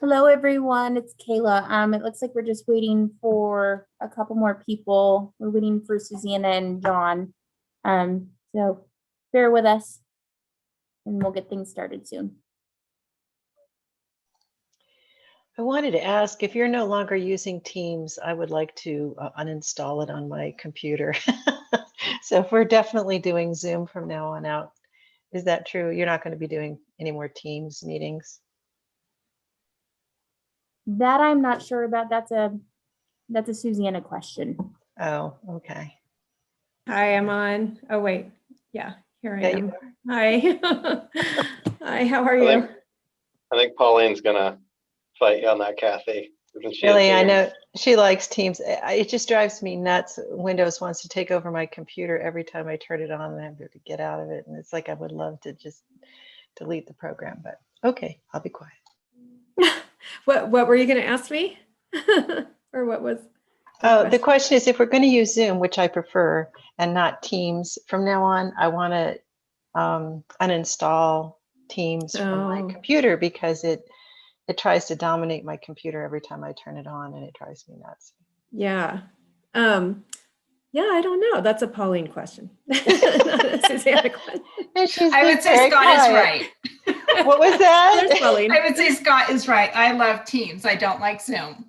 Hello, everyone. It's Kayla. It looks like we're just waiting for a couple more people. We're waiting for Susanna and John. So bear with us and we'll get things started soon. I wanted to ask if you're no longer using Teams, I would like to uninstall it on my computer. So if we're definitely doing Zoom from now on out, is that true? You're not going to be doing any more Teams meetings? That I'm not sure about. That's a Susanna question. Oh, okay. Hi, I'm on. Oh, wait. Yeah, here I Yeah, am. Hi. Hi, how are you? I think Pauline's gonna fight you on that, Kathy. Really, I know she likes Teams. It just drives me nuts. Windows wants to take over my computer every time I turn it on, and I have to get out of it. And it's like I would love to just delete the program, but okay, I'll be quiet. What were you going to ask me? Or what was? The question is, if we're going to use Zoom, which I prefer, and not Teams, from now on, I want to uninstall Teams from my computer because it tries to dominate my computer every time I turn it on, and it drives me nuts. Yeah. Yeah, I don't know. That's a Pauline question. Not a Susanna question. I would say Scott is right. What was that? I would say Scott is right. I love Teams. I don't like Zoom.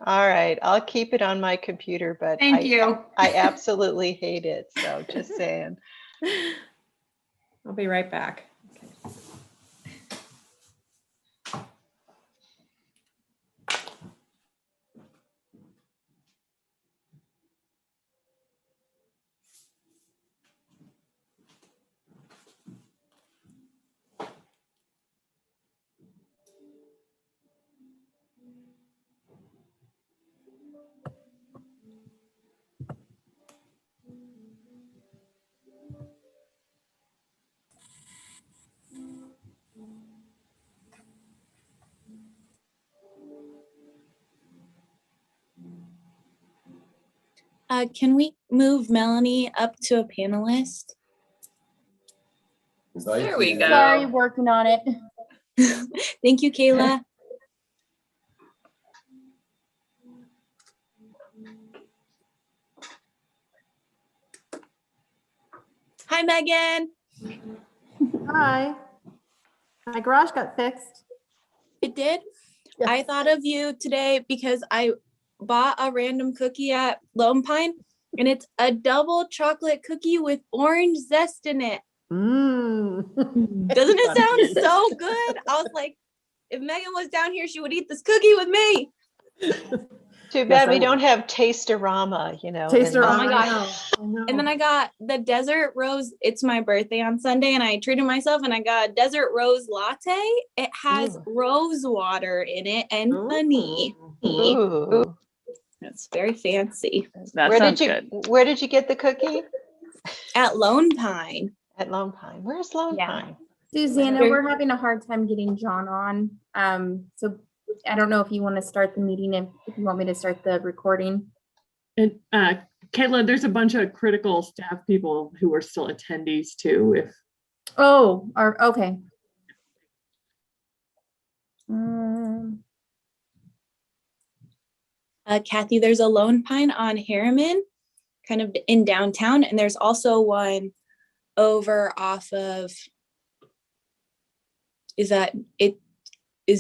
All right, I'll keep it on my computer, but Thank you. I absolutely hate it. So just saying. I'll be right back. Can we move Melanie up to a panelist? There we go. Sorry, working on it. Thank you, Kayla. Hi, Megan. Hi. My garage got fixed. It did? Yeah. I thought of you today because I bought a random cookie at Lone Pine, and it's a double chocolate cookie with orange zest in it. Mmm. Doesn't it sound so good? I was like, if Megan was down here, she would eat this cookie with me. Too bad we don't have Taste-A-Rama, you know. Taste-A-Rama. Oh my gosh. And then I got the Desert Rose. It's my birthday on Sunday, and I treated myself, and I got a Desert Rose latte. It has rose water in it and honey. Ooh. It's very fancy. That sounds good. Where did you get the cookie? At Lone Pine. At Lone Pine. Where's Lone Pine? Susanna, we're having a hard time getting John on. So I don't know if you want to start the meeting, if you want me to start the recording. And Kayla, there's a bunch of critical staff people who are still attendees too. Okay. Kathy, there's a Lone Pine on Harriman, kind of in downtown, and there's also one over off of, is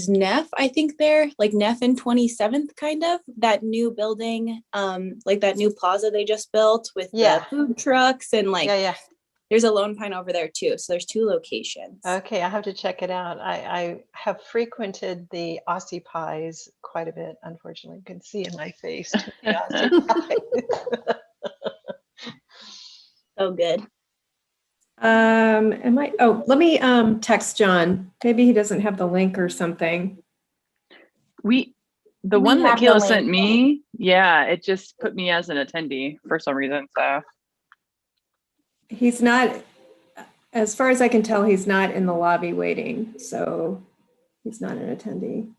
Neff, I think they're like Neff and 27th, kind of that new building, like that new plaza they just built with the food trucks and like, there's a Lone Pine over there too. So there's two locations. Okay, I have to check it out. I have frequented the Aussie Pies quite a bit, unfortunately. You can see in my face. The Aussie Pies. Oh, good. Let me text John. Maybe he doesn't have the link or something. The one that Kayla sent me, it just put me as an attendee for some reason. So he's not, as far as I can tell, he's not in the lobby waiting. So he's not an attendee.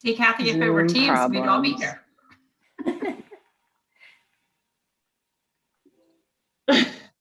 See, Kathy, if it were Teams, we'd all be here.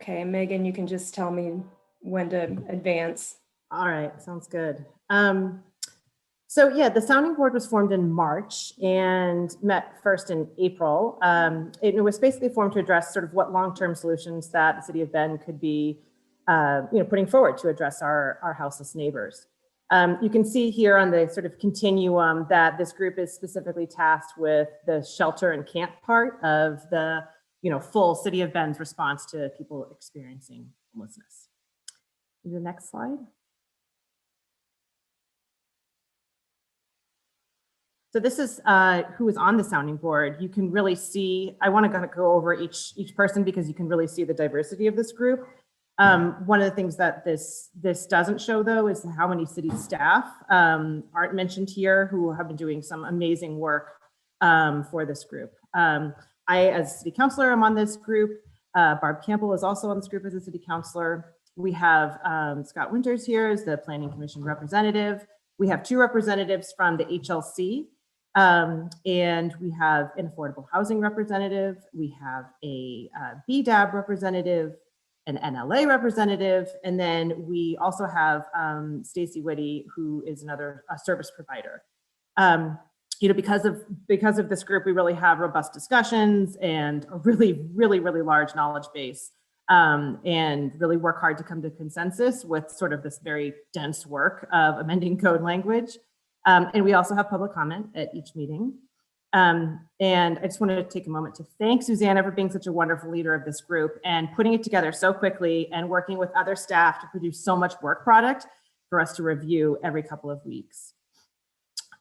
Okay, Megan, you can just tell me when to advance. All right, sounds good. So yeah, the sounding board was formed in March and met first in April. It was basically formed to address sort of what long-term solutions that the city of Bend could be, putting forward to address our houseless neighbors. You can see here on the sort of continuum that this group is specifically tasked with the shelter and camp part of the, full city of Bend's response to people experiencing homelessness. The next slide. So this is who is on the sounding board. You can really see, I want to go over each person because you can really see the diversity of this group. One of the things that this doesn't show though is how many city staff aren't mentioned here who have been doing some amazing work for this group. I, as city councilor, am on this group. Barb Campbell is also on this group as a city councilor. We have Scott Winters here as the Planning Commission representative. We have 2 representatives from the HLC. And we have an affordable housing representative, we have a BDAB representative, an NLA representative, and then we also have Stacy Whitty, who is another service provider. Because of this group, we really have robust discussions and a really large knowledge base, and really work hard to come to consensus with sort of this very dense work of amending code language. And we also have public comment at each meeting. And I just wanted to take a moment to thank Susanna for being such a wonderful leader of this group and putting it together so quickly and working with other staff to produce so much work product for us to review every couple of weeks.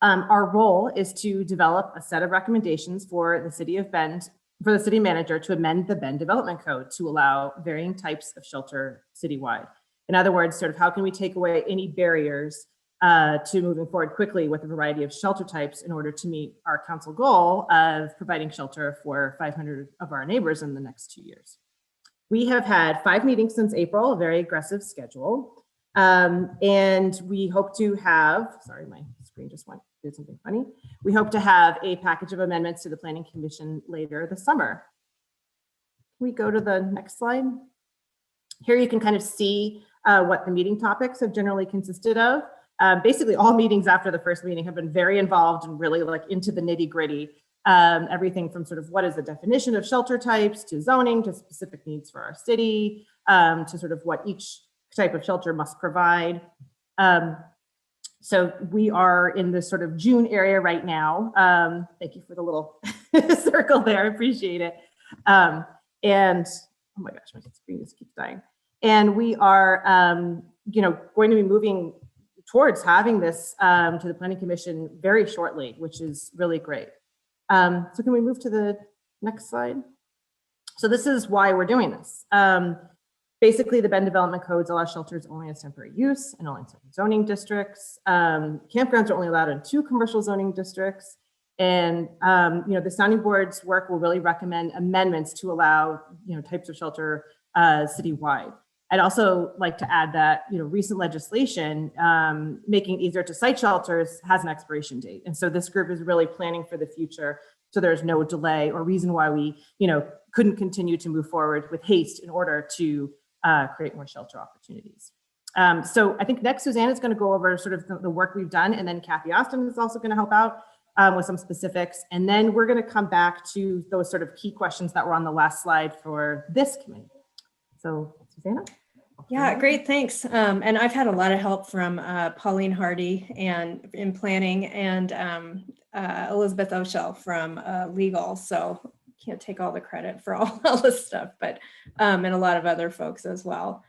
Our role is to develop a set of recommendations for the city of Bend, for the city manager to amend the Bend Development Code to allow varying types of shelter citywide. In other words, sort of how can we take away any barriers to moving forward quickly with a variety of shelter types in order to meet our council goal of providing shelter for 500 of our neighbors in the next 2 years. We have had 5 meetings since April, a very aggressive schedule. And we hope to have, sorry, my screen just did something funny. We hope to have a package of amendments to the Planning Commission later this summer. Can we go to the next slide? Here you can kind of see what the meeting topics have generally consisted of. Basically all meetings after the first meeting have been very involved and really like into the nitty gritty. Everything from sort of what is the definition of shelter types to zoning to specific needs for our city, to sort of what each type of shelter must provide. So we are in this sort of June area right now. Thank you for the little circle there, I appreciate it. And oh my gosh, my screen just keeps dying. And we are, going to be moving towards having this to the Planning Commission very shortly, which is really great. So can we move to the next slide? So this is why we're doing this. Basically, the Bend Development Codes allow shelters only as temporary use and only in certain zoning districts. Campgrounds are only allowed in 2 commercial zoning districts. And the sounding board's work will really recommend amendments to allow types of shelter citywide. I'd also like to add that recent legislation making it easier to site shelters has an expiration date, and so this group is really planning for the future. So there's no delay or reason why we couldn't continue to move forward with haste in order to create more shelter opportunities. So I think next Susanna is going to go over sort of the work we've done, and then Kathy Austin is also going to help out with some specifics, and then we're going to come back to those sort of key questions that were on the last slide for this committee. So Susanna? Yeah, great, thanks. And I've had a lot of help from Pauline Hardy and in planning, and Elizabeth O'Shell from legal. So can't take all the credit for all this stuff, but and a lot of other folks as well.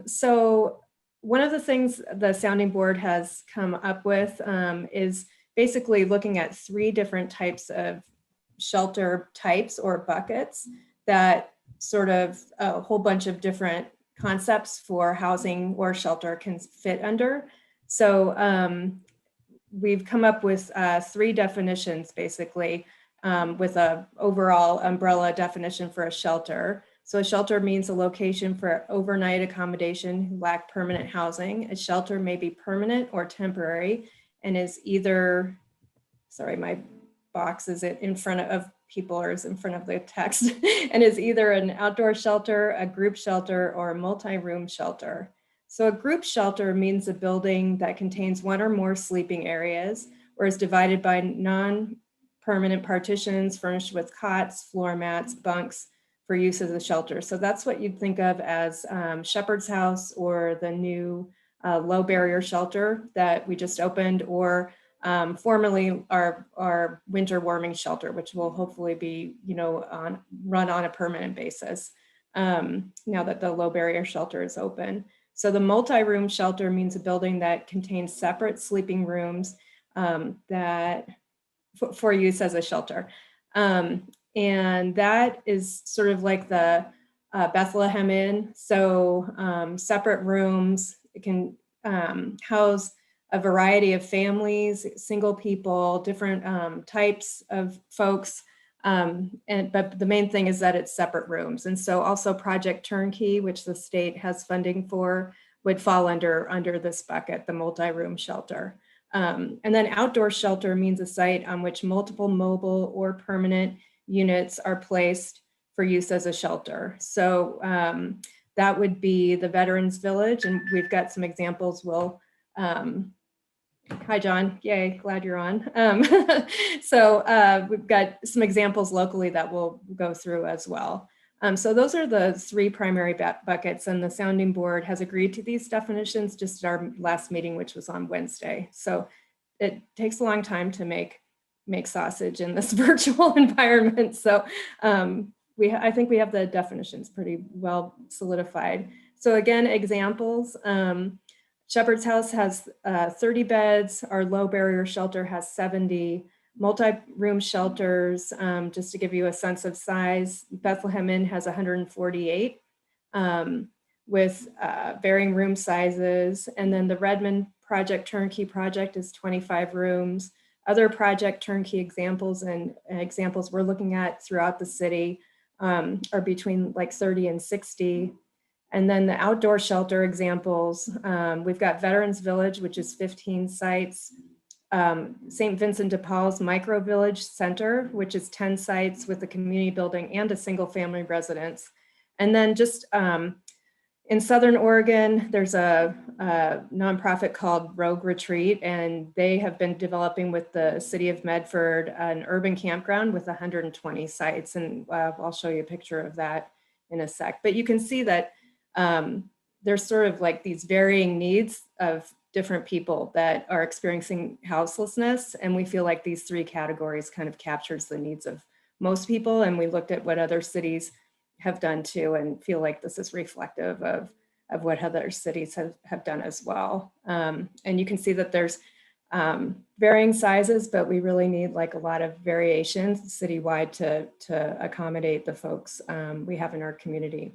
So one of the things the sounding board has come up with is basically looking at 3 different types of shelter types or buckets that sort of a whole bunch of different concepts for housing or shelter can fit under. So we've come up with 3 definitions basically with a overall umbrella definition for a shelter. So a shelter means a location for overnight accommodation who lack permanent housing. A shelter may be permanent or temporary and is either, sorry, my box is in front of is in front of the text, and is either an outdoor shelter, a group shelter, or a multi-room shelter. So a group shelter means a building that contains one or more sleeping areas or is divided by non-permanent partitions furnished with cots, floor mats, bunks for use as a shelter. So that's what you'd think of as Shepherd's House, or the new low barrier shelter that we just opened, or formerly our winter warming shelter, which will hopefully be, run on a permanent basis now that the low barrier shelter is open. So the multi-room shelter means a building that contains separate sleeping rooms that for use as a shelter. And that is sort of like the Bethlehem Inn. So separate rooms. It can house a variety of families, single people, different types of folks. But the main thing is that it's separate rooms. And so also Project Turnkey, which the state has funding for, would fall under this bucket, the multi-room shelter. And then outdoor shelter means a site on which multiple mobile or permanent units are placed for use as a shelter. So that would be the Veterans Village, and we've got some examples. Hi, John. Yay, glad you're on. So we've got some examples locally that we'll go through as well. So those are the three primary buckets, and the sounding board has agreed to these definitions just at our last meeting, which was on Wednesday. So it takes a long time to make sausage in this virtual environment. So I think we have the definitions pretty well solidified. So again, examples. Shepherd's House has 30 beds. Our low barrier shelter has 70. Multi-room shelters, just to give you a sense of size, Bethlehem Inn has 148 with varying room sizes. And then the Redmond Project Turnkey project is 25 rooms. Other Project Turnkey examples and examples we're looking at throughout the city are between like 30 and 60. And then the outdoor shelter examples, we've got Veterans Village, which is 15 sites. St. Vincent de Paul's Micro Village Center, which is 10 sites with a community building and a single family residence. And then just in Southern Oregon, there's a nonprofit called Rogue Retreat, and they have been developing with the city of Medford an urban campground with 120 sites. And I'll show you a picture of that in a sec. But you can see that there's sort of like these varying needs of different people that are experiencing houselessness. And we feel like these three categories kind of captures the needs of most people. And we looked at what other cities have done too, and feel like this is reflective of what other cities have done as well. And you can see that there's varying sizes, but we really need like a lot of variations citywide to accommodate the folks we have in our community.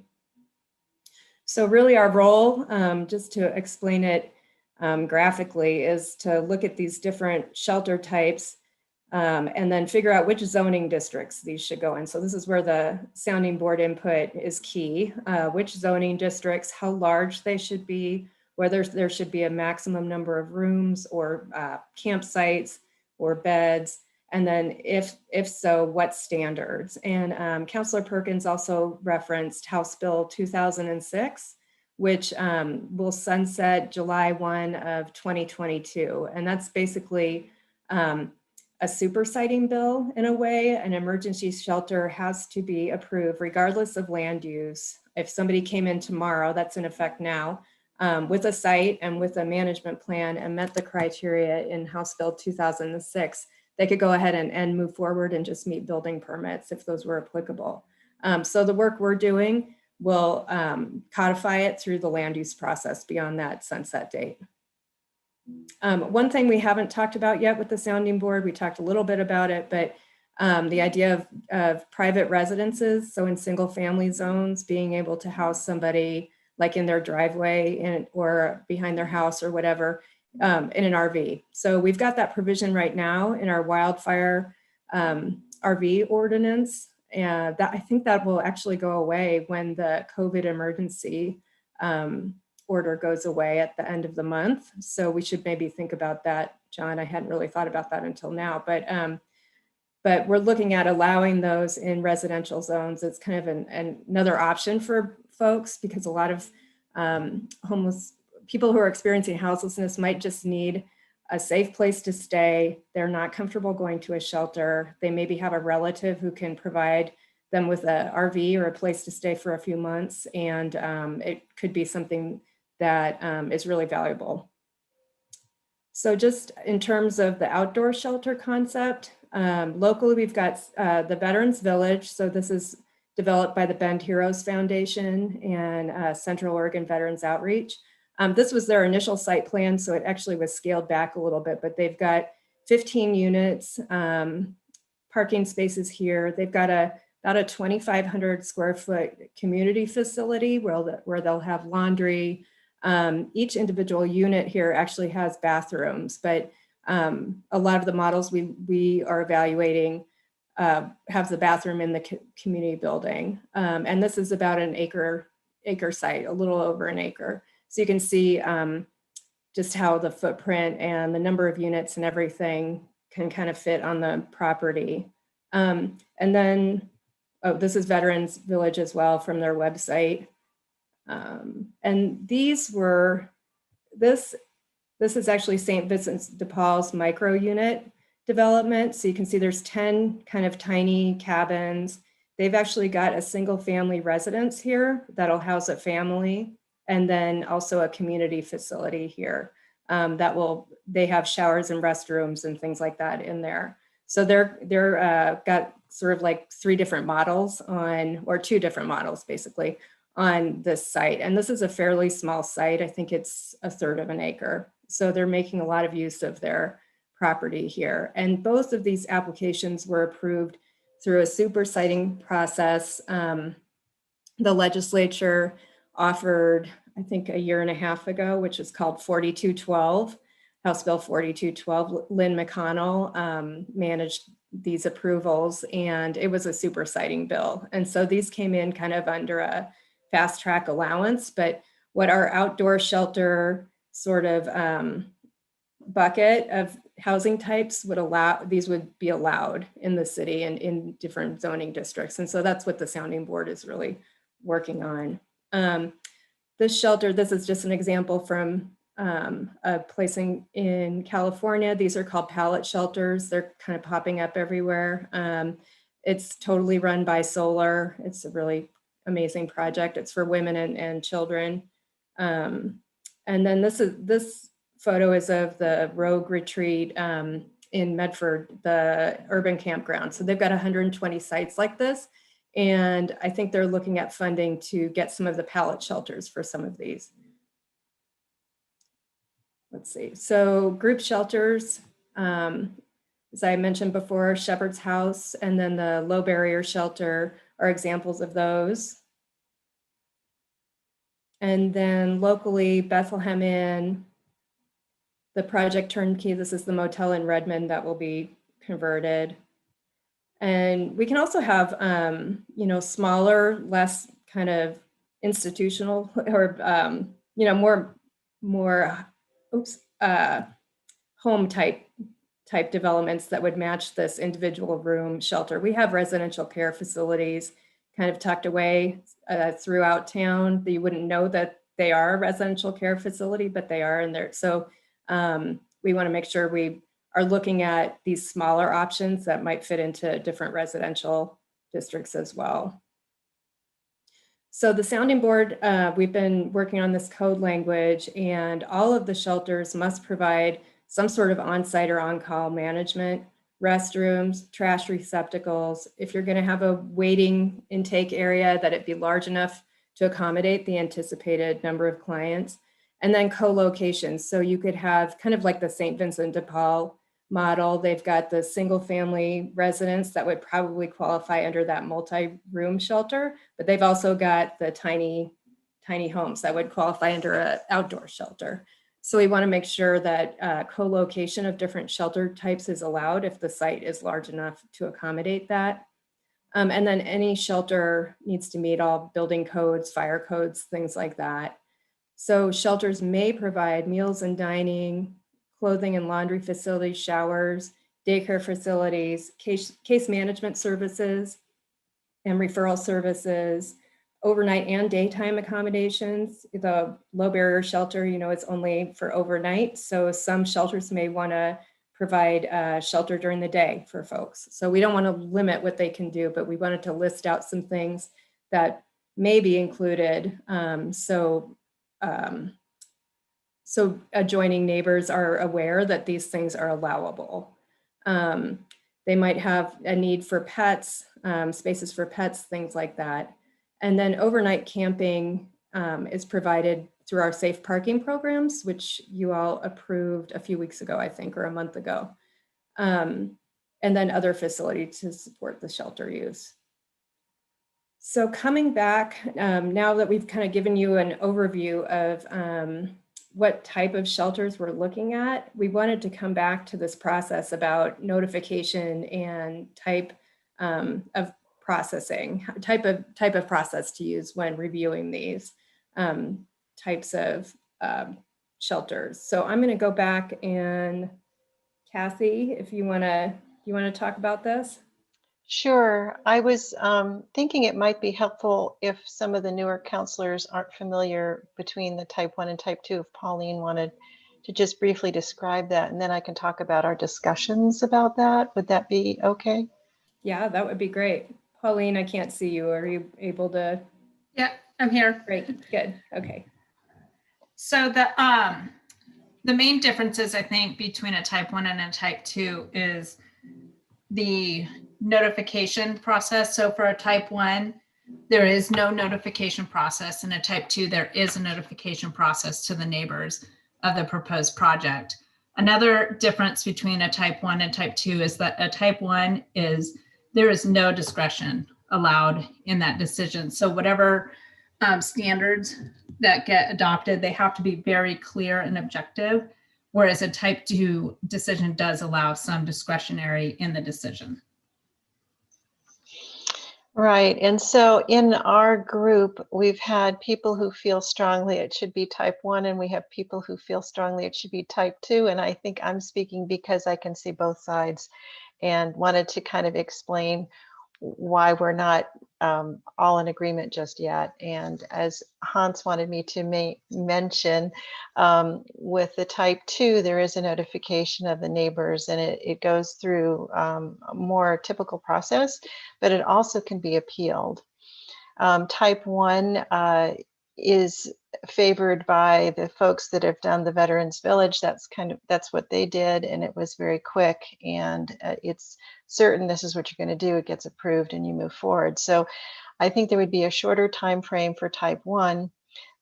So really our role, just to explain it graphically, is to look at these different shelter types and then figure out which zoning districts these should go in. So this is where the sounding board input is key. Which zoning districts, how large they should be, whether there should be a maximum number of rooms or campsites or beds, and then if so, what standards. And Councilor Perkins also referenced House Bill 2006, which will sunset July 1 of 2022. And that's basically a super siting bill in a way. An emergency shelter has to be approved regardless of land use. If somebody came in tomorrow, that's in effect now, with a site and with a management plan and met the criteria in House Bill 2006, they could go ahead and move forward and just meet building permits if those were applicable. So the work we're doing will codify it through the land use process beyond that sunset date. One thing we haven't talked about yet with the sounding board, we talked a little bit about it, but the idea of private residences, so in single family zones, being able to house somebody like in their driveway or behind their house or whatever, in an RV. So we've got that provision right now in our wildfire RV ordinance. And that, I think that will actually go away when the COVID emergency order goes away at the end of the month. So we should maybe think about that, John. I hadn't really thought about that until now, but but we're looking at allowing those in residential zones. It's kind of another option for folks, because a lot of homeless people who are experiencing houselessness might just need a safe place to stay. They're not comfortable going to a shelter. They maybe have a relative who can provide them with a RV or a place to stay for a few months. And it could be something that is really valuable. So just in terms of the outdoor shelter concept, locally, we've got the Veterans Village. So this is developed by the Bend Heroes Foundation and Central Oregon Veterans Outreach. This was their initial site plan, so it actually was scaled back a little bit, but they've got 15 units, parking spaces here. They've got about a 2,500 square foot community facility where they'll have laundry. Each individual unit here actually has bathrooms, but a lot of the models we are evaluating have the bathroom in the community building. And this is about an acre site, a little over an acre. So you can see just how the footprint and the number of units and everything can kind of fit on the property. And then, oh, this is Veterans Village as well from their website. And these were, this is actually St. Vincent de Paul's micro unit development. So you can see there's 10 kind of tiny cabins. They've actually got a single family residence here that'll house a family, and then also a community facility here they have showers and restrooms and things like that in there. So they're got sort of like 3 different models or 2 different models basically on this site. And this is a fairly small site. I think it's a third of an acre. So they're making a lot of use of their property here. And both of these applications were approved through a super siting process. The legislature offered, I think, a year and a half ago, which is called 4212, House Bill 4212. Lynn McConnell managed these approvals, and it was a super siting bill. And so these came in kind of under a fast track allowance, but what our outdoor shelter sort of bucket of housing types would allow, these would be allowed in the city and in different zoning districts. And so that's what the sounding board is really working on. This shelter, this is just an example from a place in California. These are called pallet shelters. They're kind of popping up everywhere. It's totally run by solar. It's a really amazing project. It's for women and children. And then this photo is of the Rogue Retreat in Medford, the urban campground. So they've got 120 sites like this. And I think they're looking at funding to get some of the pallet shelters for some of these. Let's see. So group shelters, as I mentioned before, Shepherd's House and then the low barrier shelter are examples of those. And then locally, Bethlehem Inn, the Project Turnkey, this is the motel in Redmond that will be converted. And we can also have, smaller, less kind of institutional or, more home type developments that would match this individual room shelter. We have residential care facilities kind of tucked away throughout town. You wouldn't know that they are a residential care facility, but they are in there. So we want to make sure we are looking at these smaller options that might fit into different residential districts as well. So the sounding board, we've been working on this code language, and all of the shelters must provide some sort of on-site or on-call management, restrooms, trash receptacles. If you're going to have a waiting intake area, that it be large enough to accommodate the anticipated number of clients. And then co-location. So you could have kind of like the St. Vincent de Paul model. They've got the single family residence that would probably qualify under that multi-room shelter, but they've also got the tiny homes that would qualify under an outdoor shelter. So we want to make sure that co-location of different shelter types is allowed if the site is large enough to accommodate that. And then any shelter needs to meet all building codes, fire codes, things like that. So shelters may provide meals and dining, clothing and laundry facilities, showers, daycare facilities, case management services, and referral services, overnight and daytime accommodations. The low barrier shelter, it's only for overnight. So some shelters may want to provide shelter during the day for folks. So we don't want to limit what they can do, but we wanted to list out some things that may be included. So adjoining neighbors are aware that these things are allowable. They might have a need for pets, spaces for pets, things like that. And then overnight camping is provided through our safe parking programs, which you all approved a few weeks ago, I think, or a month ago. And then other facilities to support the shelter use. So coming back, now that we've kind of given you an overview of what type of shelters we're looking at, we wanted to come back to this process about notification and type of processing, type of process to use when reviewing these types of shelters. So I'm going to go back, and Kathy, if you want to talk about this. Sure. I was thinking it might be helpful if some of the newer counselors aren't familiar between the type 1 and type 2, if Pauline wanted to just briefly describe that, and then I can talk about our discussions about that. Would that be okay? Yeah, that would be great. Pauline, I can't see you. Are you able to? Yeah, I'm here. Great, good, okay. So the main differences, I think, between a type 1 and a type 2 is the notification process. So for a type 1, there is no notification process. In a type 2, there is a notification process to the neighbors of the proposed project. Another difference between a type 1 and type 2 is that a type 1 is there is no discretion allowed in that decision. So whatever standards that get adopted, they have to be very clear and objective, whereas a type 2 decision does allow some discretionary in the decision. Right. And so in our group, we've had people who feel strongly it should be type 1, and we have people who feel strongly it should be type 2. And I think I'm speaking because I can see both sides, and wanted to kind of explain why we're not all in agreement just yet. And as Hans wanted me to mention, with the type 2, there is a notification of the neighbors, and it goes through a more typical process, but it also can be appealed. Type 1 is favored by the folks that have done the Veterans Village. That's what they did, and it was very quick, and it's certain this is what you're going to do. It gets approved and you move forward. So I think there would be a shorter time frame for type 1,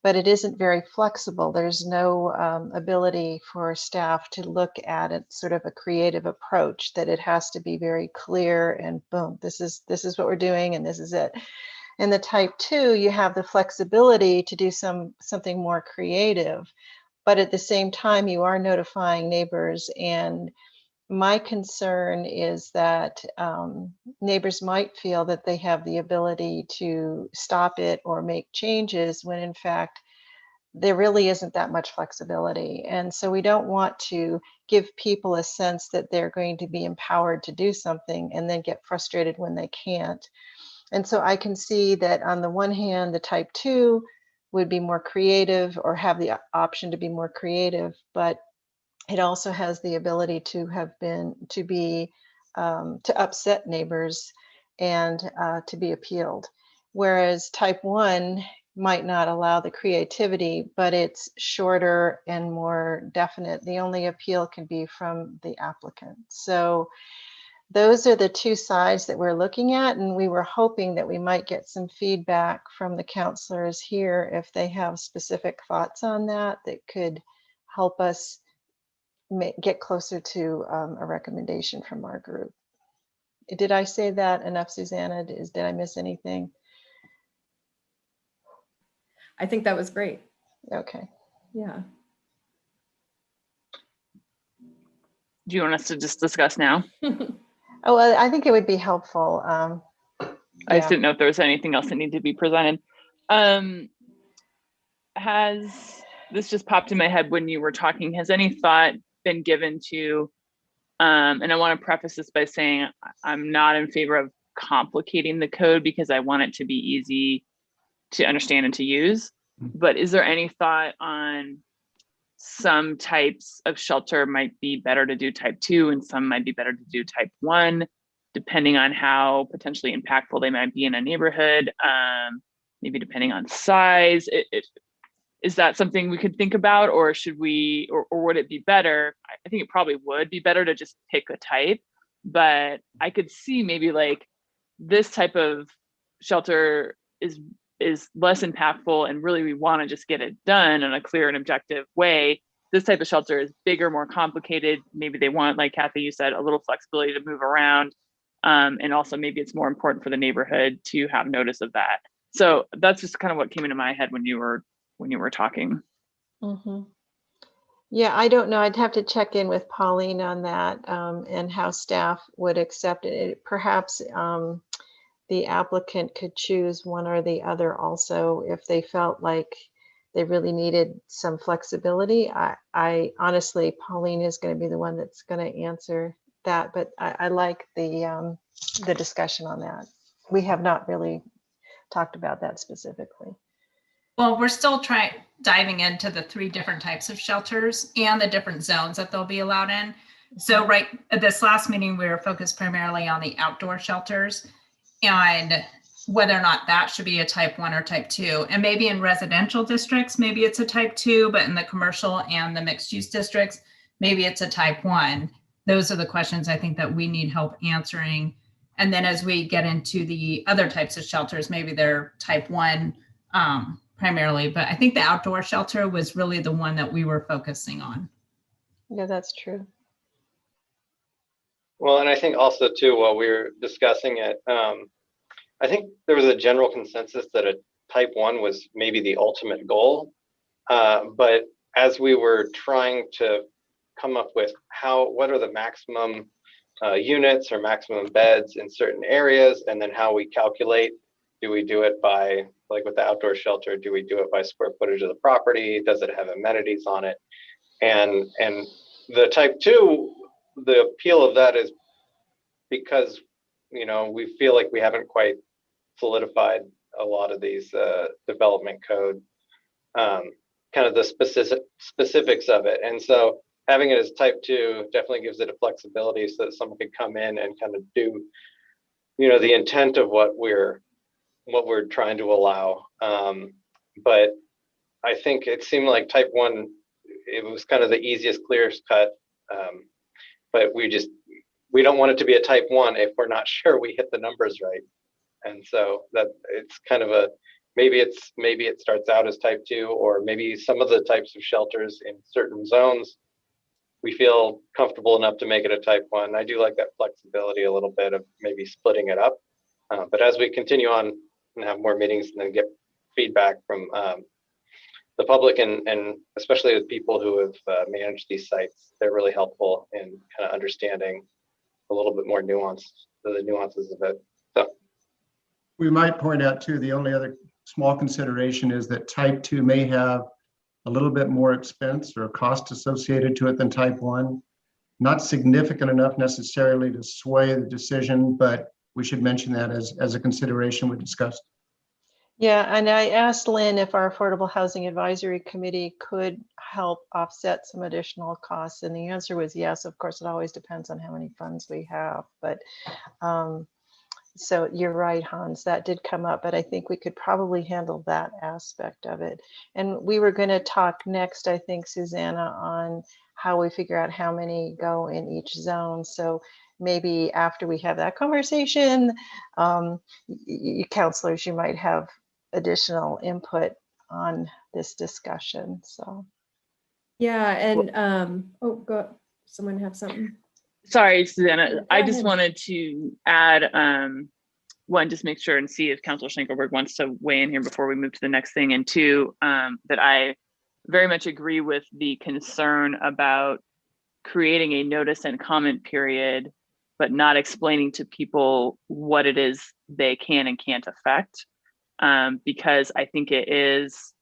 but it isn't very flexible. There's no ability for staff to look at it sort of a creative approach, that it has to be very clear and boom, this is what we're doing and this is it. In the type 2, you have the flexibility to do something more creative, but at the same time, you are notifying neighbors. And my concern is that neighbors might feel that they have the ability to stop it or make changes, when in fact, there really isn't that much flexibility. And so we don't want to give people a sense that they're going to be empowered to do something and then get frustrated when they can't. And so I can see that on the one hand, the type 2 would be more creative, or have the option to be more creative, but it also has the ability to upset neighbors and to be appealed. Whereas type 1 might not allow the creativity, but it's shorter and more definite. The only appeal can be from the applicant. So those are the two sides that we're looking at, and we were hoping that we might get some feedback from the counselors here if they have specific thoughts on that could help us get closer to a recommendation from our group. Did I say that enough, Susanna? Did I miss anything? I think that was great. Okay. Yeah. Do you want us to just discuss now? Oh, well, I think it would be helpful. I just didn't know if there was anything else that needed to be presented. This just popped in my head when you were talking. Has any thought been given to And I want to preface this by saying I'm not in favor of complicating the code because I want it to be easy to understand and to use. But is there any thought on some types of shelter might be better to do type 2 and some might be better to do type 1, depending on how potentially impactful they might be in a neighborhood, maybe depending on size? Is that something we could think about, or should we, or would it be better? I think it probably would be better to just pick a type, but I could see maybe like this type of shelter is less impactful and really we want to just get it done in a clear and objective way. This type of shelter is bigger, more complicated. Maybe they want, like Kathy, you said, a little flexibility to move around. And also maybe it's more important for the neighborhood to have notice of that. So that's just kind of what came into my head when you were talking. Mm-hmm. Yeah, I don't know. I'd have to check in with Pauline on that and how staff would accept it. Perhaps the applicant could choose one or the other also if they felt like they really needed some flexibility. I honestly, Pauline is going to be the one that's going to answer that, but I like the discussion on that. We have not really talked about that specifically. Well, we're still diving into the 3 different types of shelters and the different zones that they'll be allowed in. So right at this last meeting, we were focused primarily on the outdoor shelters and whether or not that should be a type 1 or type 2. And maybe in residential districts, maybe it's a type 2, but in the commercial and the mixed use districts, maybe it's a type 1. Those are the questions I think that we need help answering. And then as we get into the other types of shelters, maybe they're type 1 primarily, but I think the outdoor shelter was really the one that we were focusing on. Yeah, that's true. Well, and I think also too, while we were discussing it, I think there was a general consensus that a type 1 was maybe the ultimate goal. But as we were trying to come up with what are the maximum units or maximum beds in certain areas, and then how we calculate, do we do it by, like with the outdoor shelter, do we do it by square footage of the property? Does it have amenities on it? And the type 2, the appeal of that is because, we feel like we haven't quite solidified a lot of these development code, kind of the specifics of it. And so having it as type 2 definitely gives it a flexibility so that someone could come in and kind of do, the intent of what we're trying to allow. But I think it seemed like type 1, it was kind of the easiest, clearest cut. But we don't want it to be a type 1 if we're not sure we hit the numbers right. And so that it's kind of maybe it starts out as type 2, or maybe some of the types of shelters in certain zones, we feel comfortable enough to make it a type 1. I do like that flexibility a little bit of maybe splitting it up. But as we continue on and have more meetings and then get feedback from the public and especially the people who have managed these sites, they're really helpful in kind of understanding a little bit more the nuances of it. So we might point out too, the only other small consideration is that type 2 may have a little bit more expense or cost associated to it than type 1. Not significant enough necessarily to sway the decision, but we should mention that as a consideration we discussed. Yeah, and I asked Lynn if our Affordable Housing Advisory Committee could help offset some additional costs, and the answer was yes. Of course, it always depends on how many funds we have, but so you're right, Hans, that did come up, but I think we could probably handle that aspect of it. And we were going to talk next, I think, Susanna, on how we figure out how many go in each zone. So maybe after we have that conversation, you counselors, you might have additional input on this discussion. So yeah, and go, someone have something? Sorry, Susanna, Go I just ahead. wanted to add one, just make sure and see if Councilor Schenkelberg wants to weigh in here before we move to the next thing, and two, that I very much agree with the concern about creating a notice and comment period, but not explaining to people what it is they can and can't affect. Because I think it is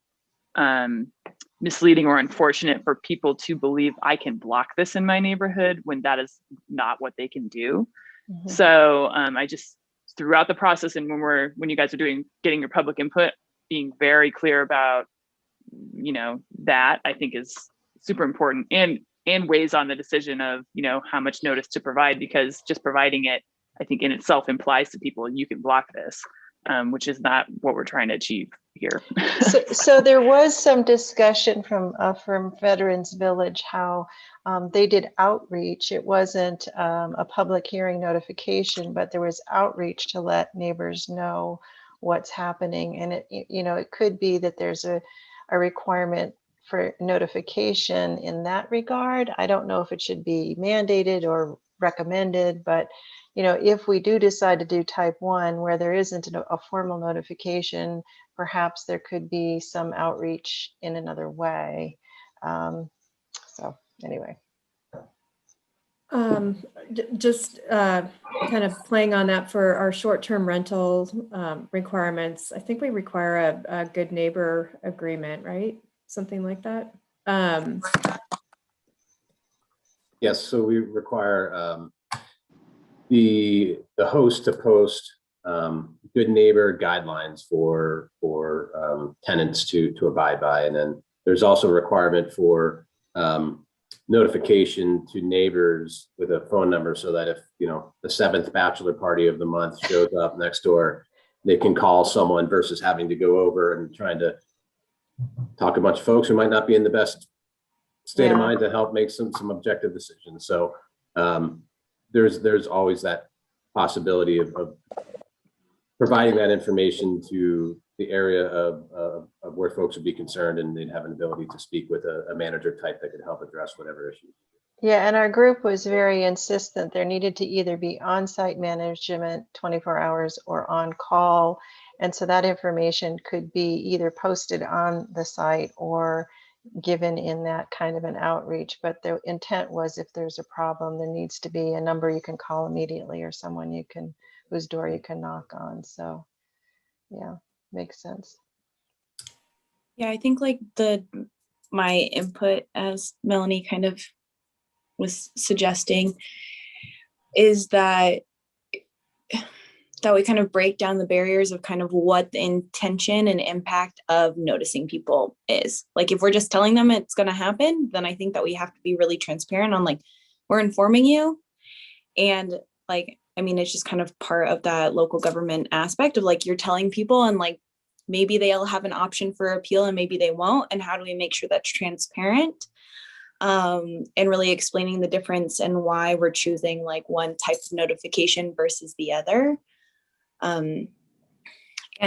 misleading or unfortunate for people to believe I can block this in my neighborhood when that is not what they can do. Mhm. So I just, throughout the process, and when you guys are getting your public input, being very clear about, that I think is super important, and weighs on the decision of, how much notice to provide, because just providing it, I think in itself implies to people you can block this, which is not what we're trying to achieve here. So there was some discussion from Veterans Village, how they did outreach. It wasn't a public hearing notification, but there was outreach to let neighbors know what's happening. And it could be that there's a requirement for notification in that regard. I don't know if it should be mandated or recommended, but if we do decide to do type 1 where there isn't a formal notification, perhaps there could be some outreach in another way. So anyway. Just kind of playing on that for our short-term rental requirements, I think we require a good neighbor agreement, right? Something like that. Yes, so we require the host to post good neighbor guidelines for tenants to abide by, and then there's also a requirement for notification to neighbors with a phone number, so that if the 7th bachelor party of the month shows up next door, they can call someone versus having to go over and trying to talk a bunch of folks who might not be in the best state of mind to help make some objective decisions. So there's always that possibility of providing that information to the area of where folks would be concerned, and they'd have an ability to speak with a manager type that could help address whatever issue. Yeah, and our group was very insistent there needed to either be on-site management 24 hours or on call. And so that information could be either posted on the site or given in that kind of an outreach. But the intent was, if there's a problem, there needs to be a number you can call immediately, or someone whose door you can knock on. So yeah, makes sense. Yeah, I think like my input, as Melanie kind of was suggesting, is that we kind of break down the barriers of kind of what the intention and impact of noticing people is. Like, if we're just telling them it's going to happen, then I think that we have to be really transparent on, like, we're informing you. And like, I mean, it's just kind of part of that local government aspect of, like, you're telling people, and like, maybe they'll have an option for appeal and maybe they won't. And how do we make sure that's transparent? And really explaining the difference and why we're choosing like one type of notification versus the other. And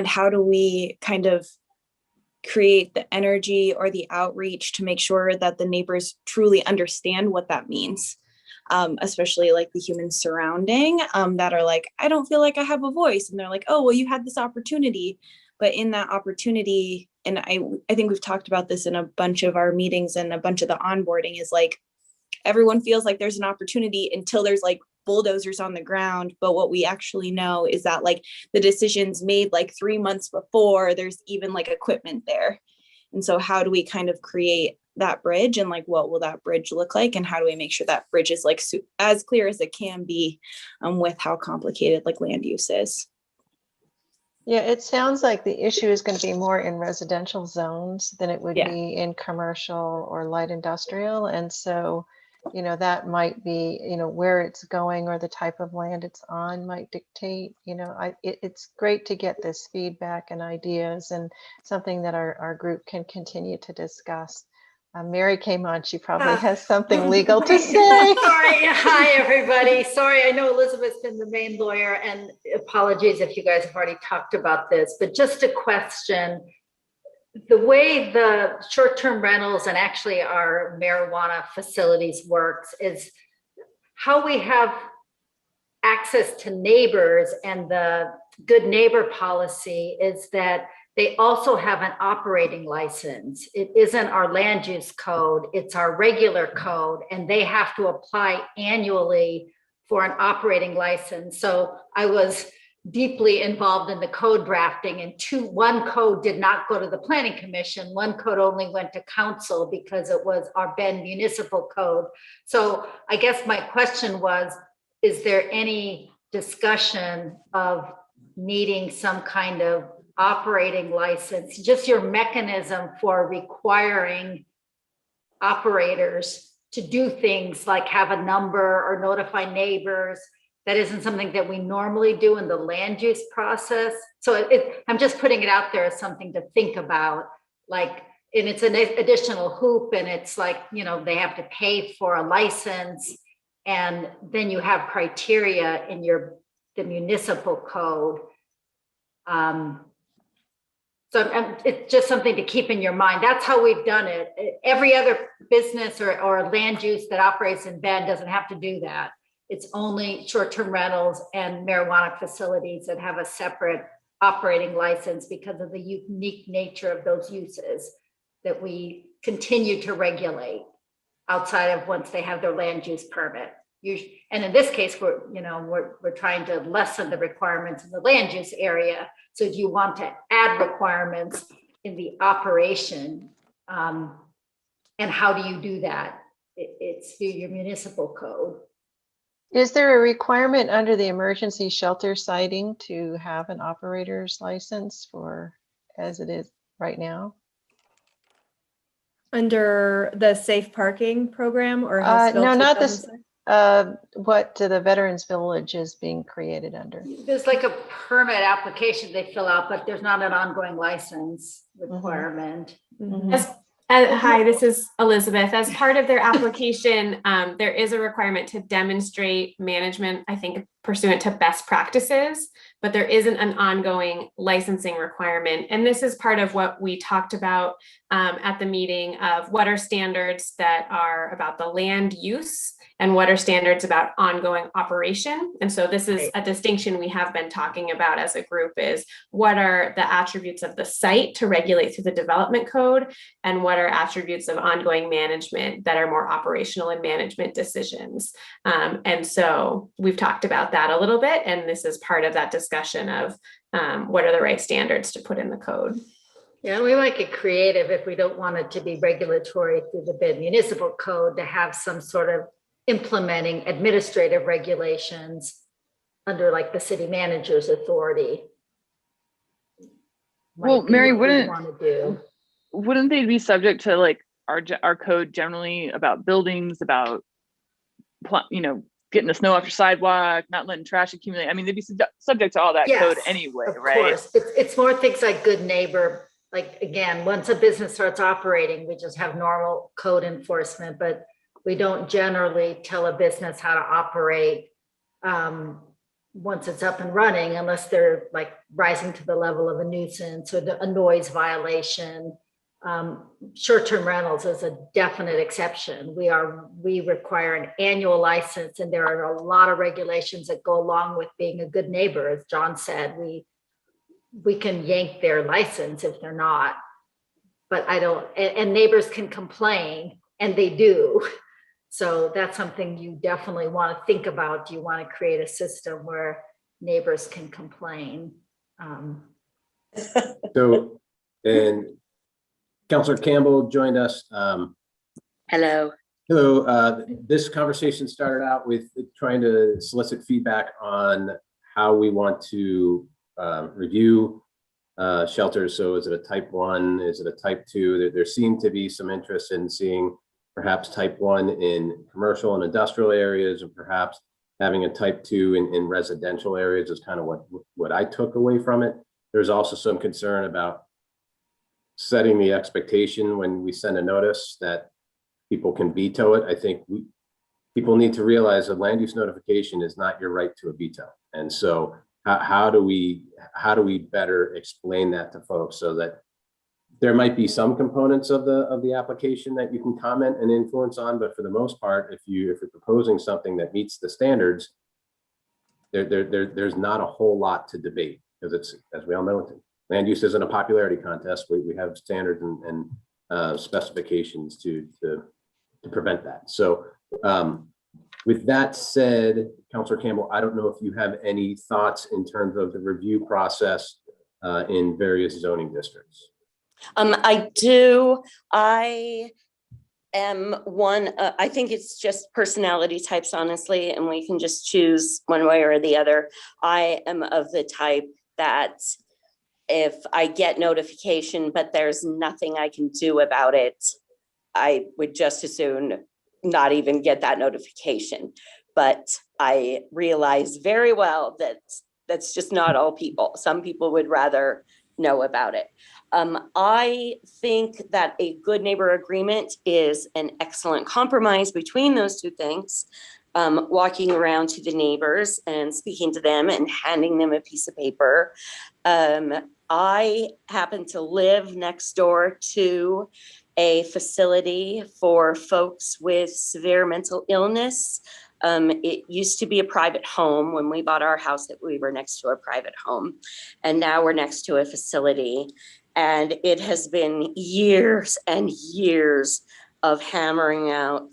how do we kind of create the energy or the outreach to make sure that the neighbors truly understand what that means, especially like the humans surrounding that are like, I don't feel like I have a voice. And they're like, oh, well, you had this opportunity. But in that opportunity, and I think we've talked about this in a bunch of our meetings and a bunch of the onboarding, is like, everyone feels like there's an opportunity until there's like bulldozers on the ground. But what we actually know is that like the decisions made like 3 months before there's even like equipment there. And so how do we kind of create that bridge, and like, what will that bridge look like? And how do we make sure that bridge is like as clear as it can be with how complicated like land use is? Yeah, it sounds like the issue is going to be more in residential zones than it would be in commercial or light industrial. And so, that might be, where it's going or the type of land it's on might dictate, it's great to get this feedback and ideas, and something that our group can continue to discuss. Mary came on. She probably has something legal to say. Sorry. Hi, everybody. Sorry, I know Elizabeth's been the main lawyer, and apologies if you guys have already talked about this, but just a question. The way the short-term rentals and actually our marijuana facilities works is how we have access to neighbors, and the good neighbor policy is that they also have an operating license. It isn't our land use code, it's our regular code, and they have to apply annually for an operating license. So I was deeply involved in the code drafting, and one code did not go to the planning commission. One code only went to council because it was our Bend municipal code. So I guess my question was, is there any discussion of needing some kind of operating license, just your mechanism for requiring operators to do things like have a number or notify neighbors? That isn't something that we normally do in the land use process. So I'm just putting it out there as something to think about, like, and it's an additional hoop, and it's like, you know, they have to pay for a license, and then you have criteria in the municipal code. So it's just something to keep in your mind. That's how we've done it. Every other business or land use that operates in Bend doesn't have to do that. It's only short-term rentals and marijuana facilities that have a separate operating license because of the unique nature of those uses that we continue to regulate outside of once they have their land use permit. And in this case, we're trying to lessen the requirements in the land use area. So if you want to add requirements in the operation, and how do you do that? It's through your municipal code. Is there a requirement under the emergency shelter siting to have an operator's license for, as it is right now? Under the safe parking program or House Bill no, not 2006? What the Veterans Village is being created under. There's like a permit application they fill out, but there's not an ongoing license requirement. Hi, this is Elizabeth. As part of their application, there is a requirement to demonstrate management, I think, pursuant to best practices, but there isn't an ongoing licensing requirement. And this is part of what we talked about at the meeting of what are standards that are about the land use and what are standards about ongoing operation. And so this is a distinction we have been talking about as a group, is what are the attributes of the site to regulate through the development code, and what are attributes of ongoing management that are more operational and management decisions. And so we've talked about that a little bit, and this is part of that discussion of what are the right standards to put in the code. Yeah, we might get creative if we don't want it to be regulatory through the Bend municipal code, to have some sort of implementing administrative regulations under like the city manager's authority. Well, Mary, wouldn't they be subject to like our code generally about buildings, about getting the snow off your sidewalk, not letting trash accumulate? I mean, they'd be subject to all that code anyway, right? Of course. It's more things like good neighbor. Like, again, once a business starts operating, we just have normal code enforcement, but we don't generally tell a business how to operate once it's up and running, unless they're like rising to the level of a nuisance or a noise violation. Short-term rentals is a definite exception. We require an annual license, and there are a lot of regulations that go along with being a good neighbor. As John said, we can yank their license if they're not, but and neighbors can complain, and they do. So that's something you definitely want to think about. Do you want to create a system where neighbors can complain? So, and Councilor Campbell joined us. Hello. Hello. This conversation started out with trying to solicit feedback on how we want to review shelters. So is it a type 1? Is it a type 2? There seemed to be some interest in seeing perhaps type 1 in commercial and industrial areas, and perhaps having a type 2 in residential areas is kind of what I took away from it. There's also some concern about setting the expectation when we send a notice that people can veto it. I think people need to realize that land use notification is not your right to a veto. And so how do we better explain that to folks so that there might be some components of the application that you can comment and influence on, but for the most part, if you're proposing something that meets the standards, there's not a whole lot to debate, because it's, as we all know, land use isn't a popularity contest. We have standards and specifications to prevent that. So With that said, Councilor Campbell, I don't know if you have any thoughts in terms of the review process in various zoning districts. I do. I am one, I think it's just personality types, honestly, and we can just choose one way or the other. I am of the type that if I get notification, but there's nothing I can do about it, I would just as soon not even get that notification. But I realize very well that that's just not all people. Some people would rather know about it. I think that a good neighbor agreement is an excellent compromise between those two things. Walking around to the neighbors and speaking to them and handing them a piece of paper. I happen to live next door to a facility for folks with severe mental illness. It used to be a private home. When we bought our house, that we were next to a private home, and now we're next to a facility. And it has been years and years of hammering out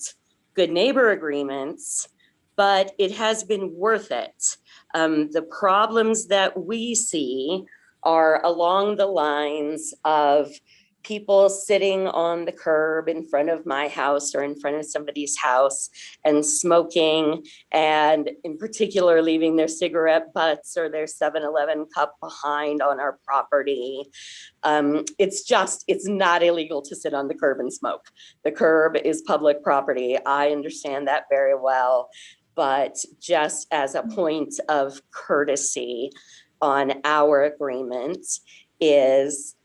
good neighbor agreements, but it has been worth it. The problems that we see are along the lines of people sitting on the curb in front of my house or in front of somebody's house and smoking, and in particular leaving their cigarette butts or their 7-Eleven cup behind on our property. It's not illegal to sit on the curb and smoke. The curb is public property. I understand that very well, but just as a point of courtesy on our agreement is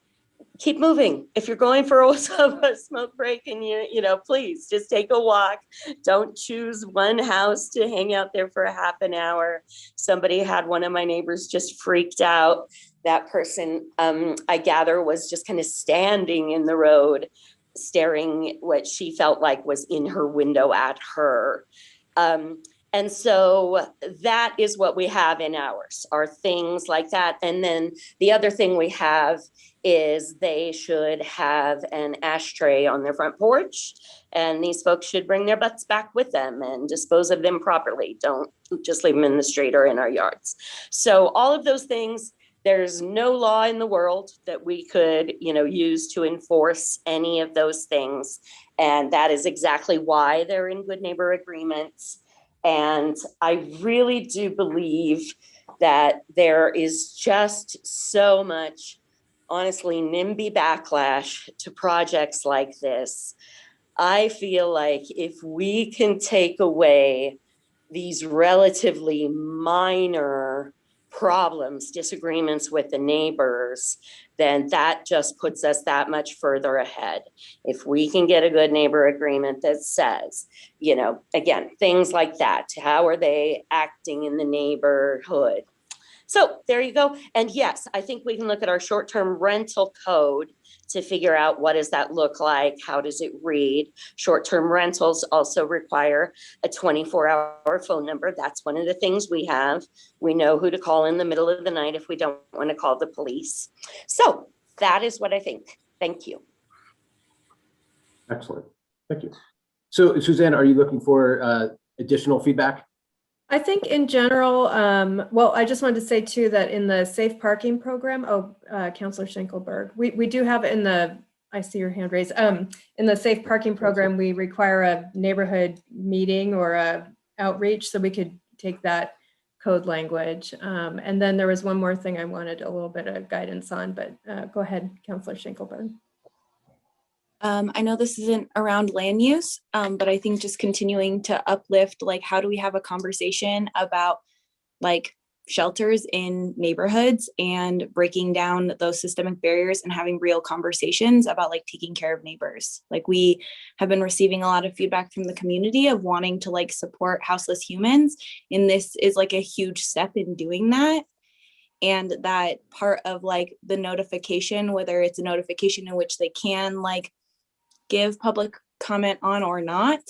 keep moving. If you're going for a smoke break and please just take a walk. Don't choose one house to hang out there for a half an hour. Somebody had one of my neighbors just freaked out. That person, I gather, was just kind of standing in the road, staring what she felt like was in her window at her. And so that is what we have in ours, are things like that. And then the other thing we have is they should have an ashtray on their front porch, and these folks should bring their butts back with them and dispose of them properly. Don't just leave them in the street or in our yards. So all of those things, there's no law in the world that we could, use to enforce any of those things. And that is exactly why they're in good neighbor agreements. And I really do believe that there is just so much, honestly, NIMBY backlash to projects like this. I feel like if we can take away these relatively minor problems, disagreements with the neighbors, then that just puts us that much further ahead. If we can get a good neighbor agreement that says, again, things like that, how are they acting in the neighborhood? So there you go. And yes, I think we can look at our short-term rental code to figure out what does that look like? How does it read? Short-term rentals also require a 24-hour phone number. That's one of the things we have. We know who to call in the middle of the night if we don't want to call the police. So that is what I think. Thank you. Excellent. Thank you. So Suzanne, are you looking for additional feedback? I think in general, well, I just wanted to say too that in the safe parking program, Councilor Schenkelberg, we do have in the, I see your hand raised, in the safe parking program, we require a neighborhood meeting or a outreach, so we could take that code language. And then there was one more thing I wanted a little bit of guidance on, but go ahead, Councilor Schenkelberg. I know this isn't around land use, but I think just continuing to uplift, like, how do we have a conversation about like shelters in neighborhoods and breaking down those systemic barriers and having real conversations about like taking care of neighbors. Like, we have been receiving a lot of feedback from the community of wanting to like support houseless humans. And this is like a huge step in doing that. And that part of like the notification, whether it's a notification in which they can like give public comment on or not,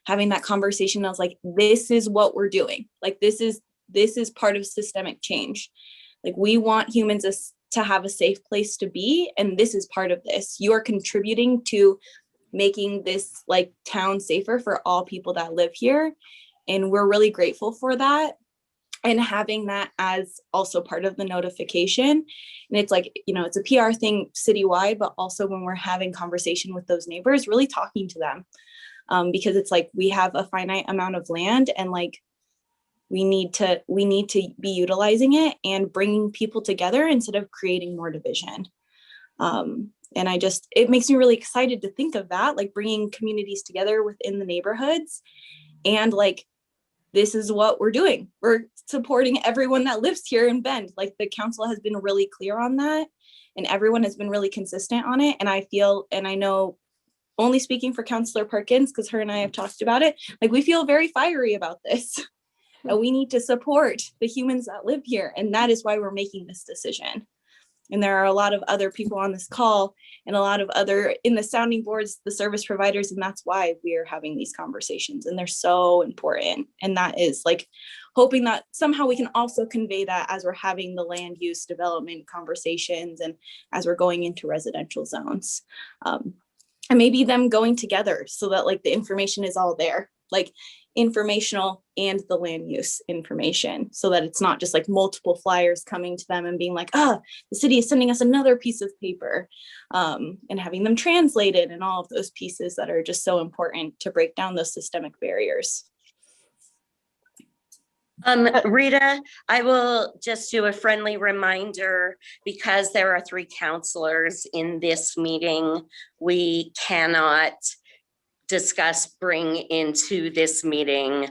having that conversation, I was like, this is what we're doing. Like, this is part of systemic change. Like, we want humans to have a safe place to be, and this is part of this. You are contributing to making this like town safer for all people that live here. And we're really grateful for that. And having that as also part of the notification. And it's like, you know, it's a PR thing citywide, but also when we're having conversation with those neighbors, really talking to them. Because it's like, we have a finite amount of land, and like, we need to be utilizing it and bringing people together instead of creating more division. And it makes me really excited to think of that, like bringing communities together within the neighborhoods. And like, this is what we're doing. We're supporting everyone that lives here in Bend. Like, the council has been really clear on that, and everyone has been really consistent on it. And I feel, and I know, only speaking for Councilor Perkins, because her and I have talked about it, like, we feel very fiery about this. And we need to support the humans that live here. And that is why we're making this decision. And there are a lot of other people on this call, and a lot of other in the sounding boards, the service providers, and that's why we are having these conversations, and they're so important. And that is like hoping that somehow we can also convey that as we're having the land use development conversations and as we're going into residential zones. And maybe them going together so that like the information is all there, like informational and the land use information, so that it's not just like multiple flyers coming to them and being like, the city is sending us another piece of paper, and having them translated, and all of those pieces that are just so important to break down those systemic barriers. Rita, I will just do a friendly reminder, because there are 3 counselors in this meeting, we cannot bring into this meeting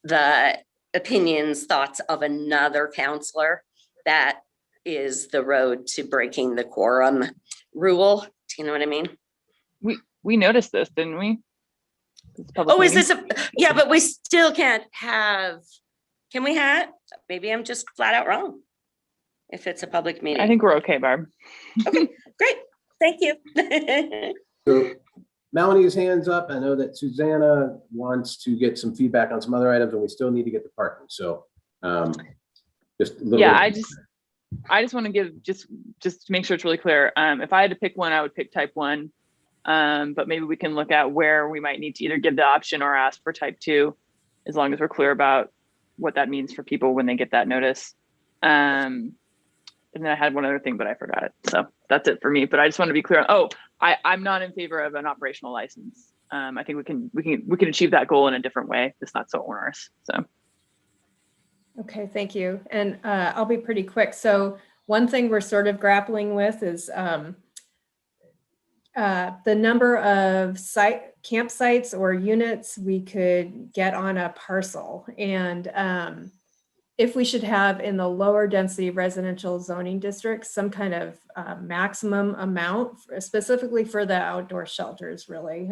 the opinions, thoughts of another counselor. That is the road to breaking the quorum rule. Do you know what I mean? We noticed this, didn't we? Oh, is this yeah, but we still can't have, can we have, maybe I'm just flat out wrong. If it's a public meeting. I think we're okay, Barb. Okay, great. Thank you. So Melanie's hands up. I know that Susanna wants to get some feedback on some other items, and we still need to get the parking. So just a little. Yeah, I just want to give just to make sure it's really clear. If I had to pick one, I would pick type 1. But maybe we can look at where we might need to either give the option or ask for type 2, as long as we're clear about what that means for people when they get that notice. And then I had one other thing, but I forgot it. So that's it for me. But I just want to be clear. I'm not in favor of an operational license. I think we can achieve that goal in a different way. It's not so onerous. So. Okay, thank you. And I'll be pretty quick. So one thing we're sort of grappling with is the number of campsites or units we could get on a parcel. And if we should have in the lower density residential zoning districts some kind of maximum amount, specifically for the outdoor shelters, really,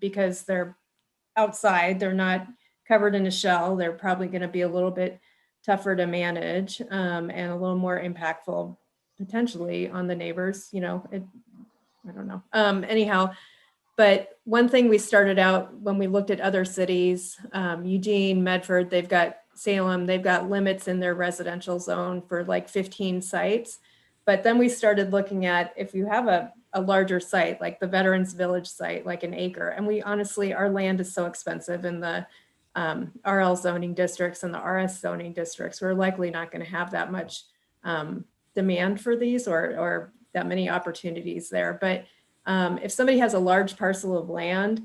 because they're outside, they're not covered in a shell. They're probably going to be a little bit tougher to manage, and a little more impactful potentially on the neighbors. You know, I don't know. Anyhow, but one thing we started out when we looked at other cities, Eugene, Medford, they've got Salem, they've got limits in their residential zone for like 15 sites. But then we started looking at if you have a larger site, like the Veterans Village site, like an acre, and we honestly, our land is so expensive in the RL zoning districts and the RS zoning districts, we're likely not going to have that much demand for these or that many opportunities there. But if somebody has a large parcel of land,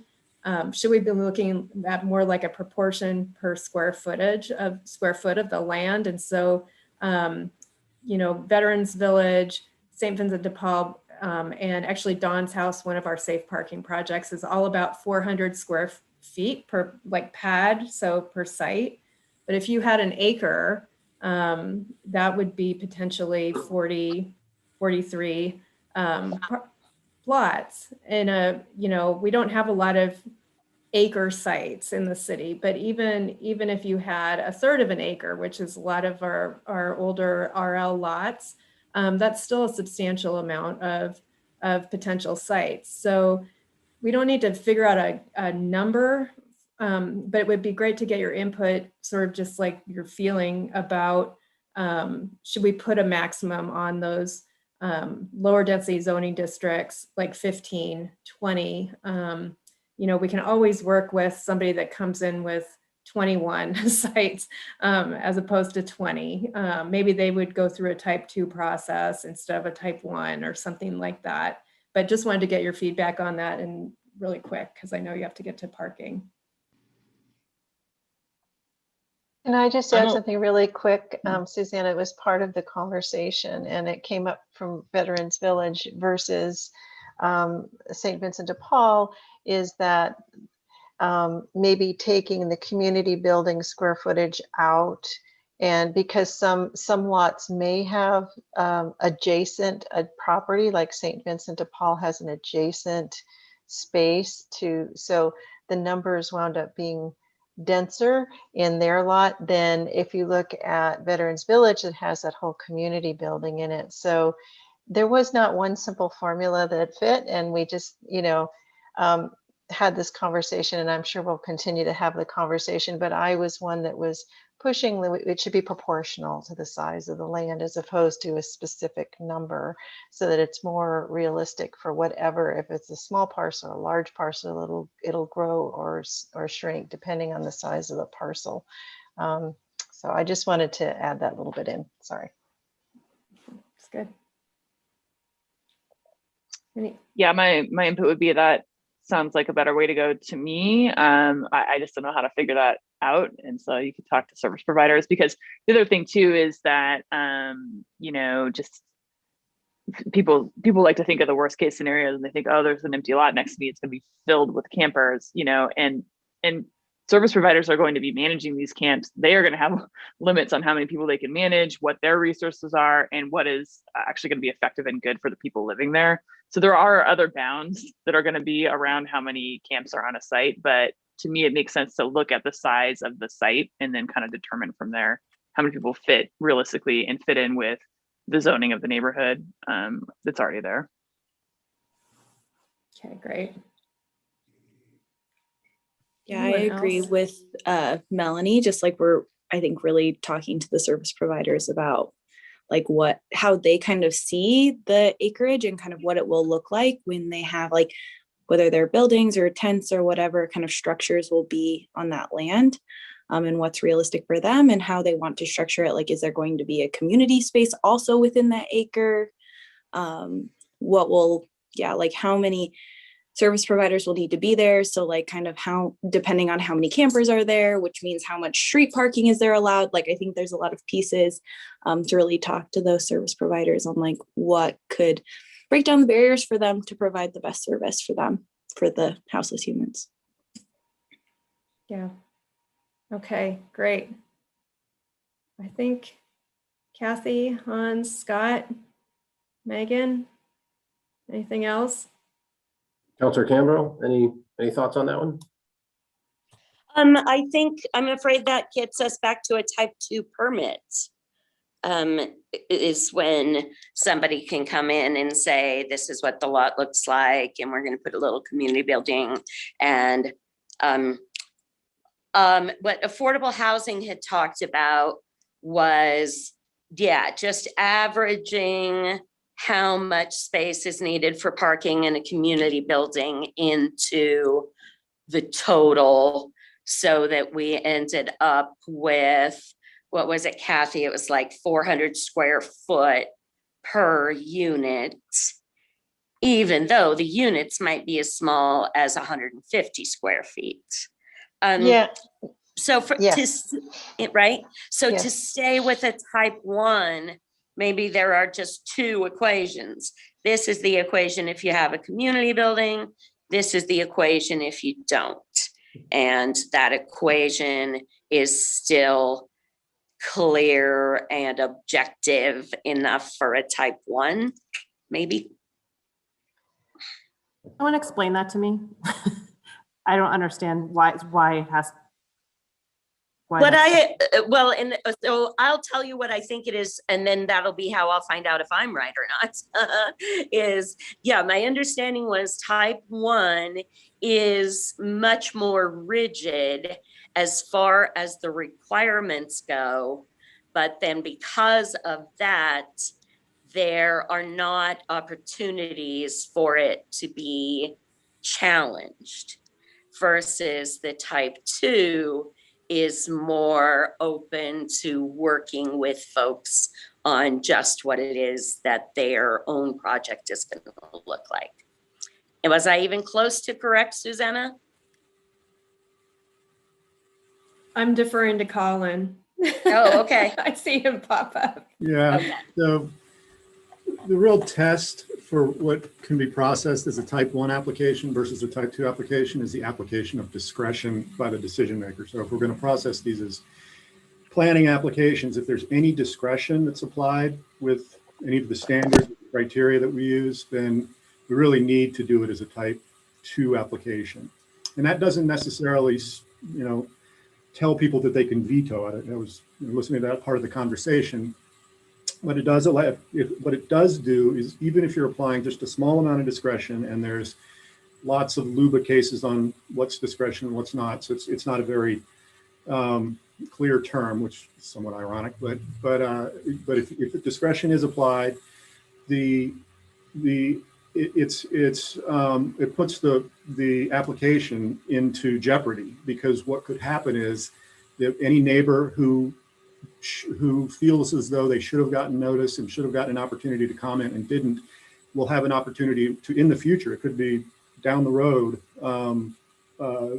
should we be looking at more like a proportion per square foot of the land? And so, you know, Veterans Village, St. Vincent de Paul, and actually Dawn's House, one of our safe parking projects, is all about 400 square feet per like pad, so per site. But if you had an acre, that would be potentially 43 plots in a, you know, we don't have a lot of acre sites in the city, but even if you had a third of an acre, which is a lot of our older RL lots, that's still a substantial amount of potential sites. So we don't need to figure out a number, but it would be great to get your input, sort of just like your feeling about, should we put a maximum on those lower density zoning districts, like 15, 20, you know, we can always work with somebody that comes in with 21 sites as opposed to 20. Maybe they would go through a type 2 process instead of a type 1 or something like that. But just wanted to get your feedback on that and really quick, because I know you have to get to parking. Can I just add something really quick? Susanna, it was part of the conversation and it came up from Veterans Village versus St. Vincent de Paul, is that maybe taking the community building square footage out, and because some lots may have adjacent property, like St. Vincent de Paul has an adjacent space to, so the numbers wound up being denser in their lot than if you look at Veterans Village that has that whole community building in it. So there was not one simple formula that fit, and we just, had this conversation, and I'm sure we'll continue to have the conversation, but I was one that was pushing it should be proportional to the size of the land as opposed to a specific number, so that it's more realistic for whatever, if it's a small parcel, a large parcel, it'll grow or shrink depending on the size of the parcel. So I just wanted to add that little bit in. Sorry. It's good. Yeah, my input would be that sounds like a better way to go to me. I just don't know how to figure that out. And so you could talk to service providers, because the other thing too is that, just people like to think of the worst case scenarios, and they think, oh, there's an empty lot next to me, it's going to be filled with campers, and service providers are going to be managing these camps. They are going to have limits on how many people they can manage, what their resources are, and what is actually going to be effective and good for the people living there. So there are other bounds that are going to be around how many camps are on a site. But to me, it makes sense to look at the size of the site and then kind of determine from there how many people fit realistically and fit in with the zoning of the neighborhood that's already there. Okay, great. Yeah, I agree with Melanie, just like we're, I think, really talking to the service providers about like how they kind of see the acreage and kind of what it will look like when they have, like, whether they're buildings or tents or whatever kind of structures will be on that land, and what's realistic for them and how they want to structure it. Like, is there going to be a community space also within that acre? Like how many service providers will need to be there. So like kind of how, depending on how many campers are there, which means how much street parking is there allowed. Like, I think there's a lot of pieces to really talk to those service providers on like what could break down the barriers for them to provide the best service for them, for the houseless humans. Yeah. Okay, great. I think Kathy, Hans, Scott, Megan, anything else? Councilor Campbell, any thoughts on that one? I think, I'm afraid that gets us back to a type 2 permit. Is when somebody can come in and say, this is what the lot looks like, and we're going to put a little community building. And what affordable housing had talked about was, just averaging how much space is needed for parking in a community building into the total, so that we ended up with, what was it, Kathy? It was like 400 square foot per unit, even though the units might be as small as 150 square feet. So right? So to stay with a type 1, maybe there are just 2 equations. This is the equation if you have a community building. This is the equation if you don't. And that equation is still clear and objective enough for a type 1, maybe. I want to explain that to me. I don't understand why it has. So I'll tell you what I think it is, and then that'll be how I'll find out if I'm right or not. My understanding was type 1 is much more rigid as far as the requirements go, but then because of that, there are not opportunities for it to be challenged, versus the type 2 is more open to working with folks on just what it is that their own project is going to look like. And was I even close to correct, Susanna? I'm deferring to Colin. Oh, okay. I see him pop up. Yeah, Okay. the real test for what can be processed as a type 1 application versus a type 2 application is the application of discretion by the decision maker. So if we're going to process these as planning applications, if there's any discretion that's applied with any of the standards, criteria that we use, then we really need to do it as a type 2 application. And that doesn't necessarily, tell people that they can veto it. I was listening to that part of the conversation. What it does do is, even if you're applying just a small amount of discretion, and there's lots of LUBA cases on what's discretion and what's not, so it's not a very clear term, which is somewhat ironic. But if the discretion is applied, it puts the application into jeopardy, because what could happen is that any neighbor who feels as though they should have gotten notice and should have gotten an opportunity to comment and didn't, will have an opportunity to, in the future, it could be down the road, a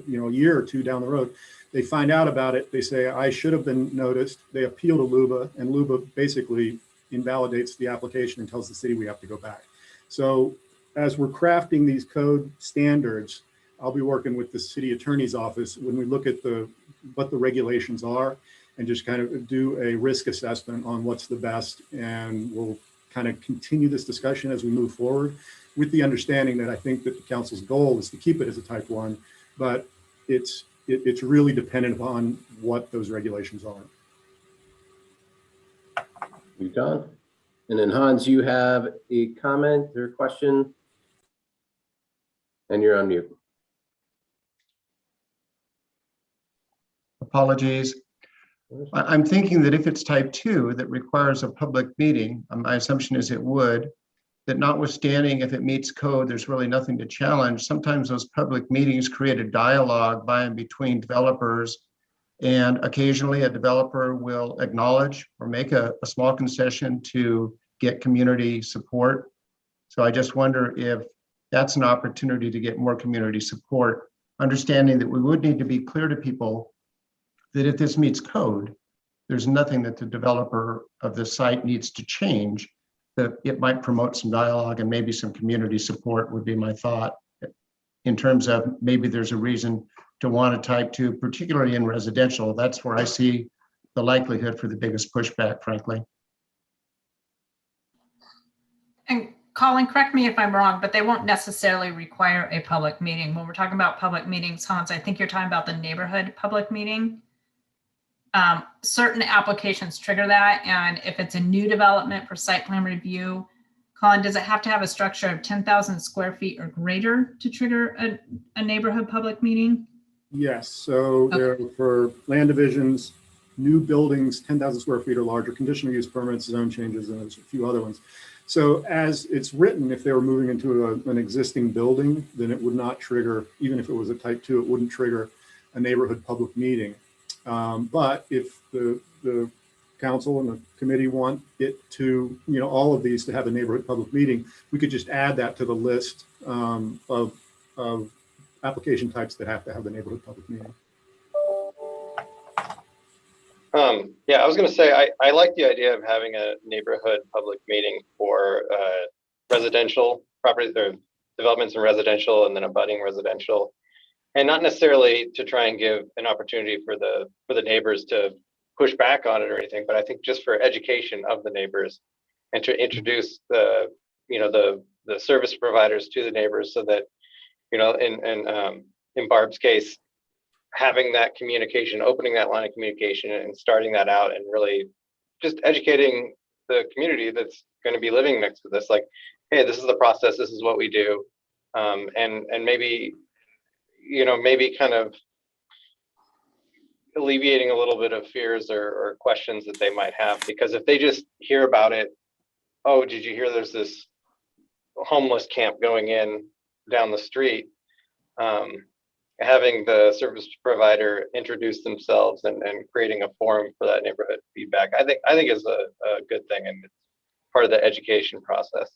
year or two down the road, they find out about it, they say, I should have been noticed, they appeal to LUBA, and LUBA basically invalidates the application and tells the city we have to go back. So as we're crafting these code standards, I'll be working with the city attorney's office when we look at what the regulations are, and just kind of do a risk assessment on what's the best. And we'll kind of continue this discussion as we move forward, with the understanding that I think that the council's goal is to keep it as a type 1, but it's really dependent upon what those regulations are. You done? And then Hans, you have a comment or question? And you're on mute. Apologies. I'm thinking that if it's type 2 that requires a public meeting, my assumption is it would, that notwithstanding if it meets code, there's really nothing to challenge. Sometimes those public meetings create a dialogue by and between developers, and occasionally a developer will acknowledge or make a small concession to get community support. So I just wonder if that's an opportunity to get more community support, understanding that we would need to be clear to people that if this meets code, there's nothing that the developer of the site needs to change, that it might promote some dialogue and maybe some community support would be my thought, in terms of maybe there's a reason to want a type 2, particularly in residential. That's where I see the likelihood for the biggest pushback, frankly. And Colin, correct me if I'm wrong, but they won't necessarily require a public meeting. When we're talking about public meetings, Hans, I think you're talking about the neighborhood public meeting. Certain applications trigger that. And if it's a new development for site plan review, Colin, does it have to have a structure of 10,000 square feet or greater to trigger a neighborhood public meeting? Yes, so there for land divisions, new buildings, 10,000 square feet or larger, conditional use permits, zone changes, and there's a few other ones. So as it's written, if they were moving into an existing building, then it would not trigger, even if it was a type 2, it wouldn't trigger a neighborhood public meeting. But if the council and the committee want it to, all of these to have a neighborhood public meeting, we could just add that to the list of application types that have to have the neighborhood public meeting. Yeah, I was going to say, I like the idea of having a neighborhood public meeting for residential properties or developments in residential and then abutting residential, and not necessarily to try and give an opportunity for the neighbors to push back on it or anything, but I think just for education of the neighbors and to introduce the service providers to the neighbors, so that, in Barb's case, having that communication, opening that line of communication and starting that out, and really just educating the community that's going to be living next to this, like, hey, this is the process, this is what we do. And maybe, maybe kind of alleviating a little bit of fears or questions that they might have, because if they just hear about it, oh, did you hear there's this homeless camp going in down the street? having the service provider introduce themselves and creating a forum for that neighborhood feedback, I think is a good thing, and it's part of the education process.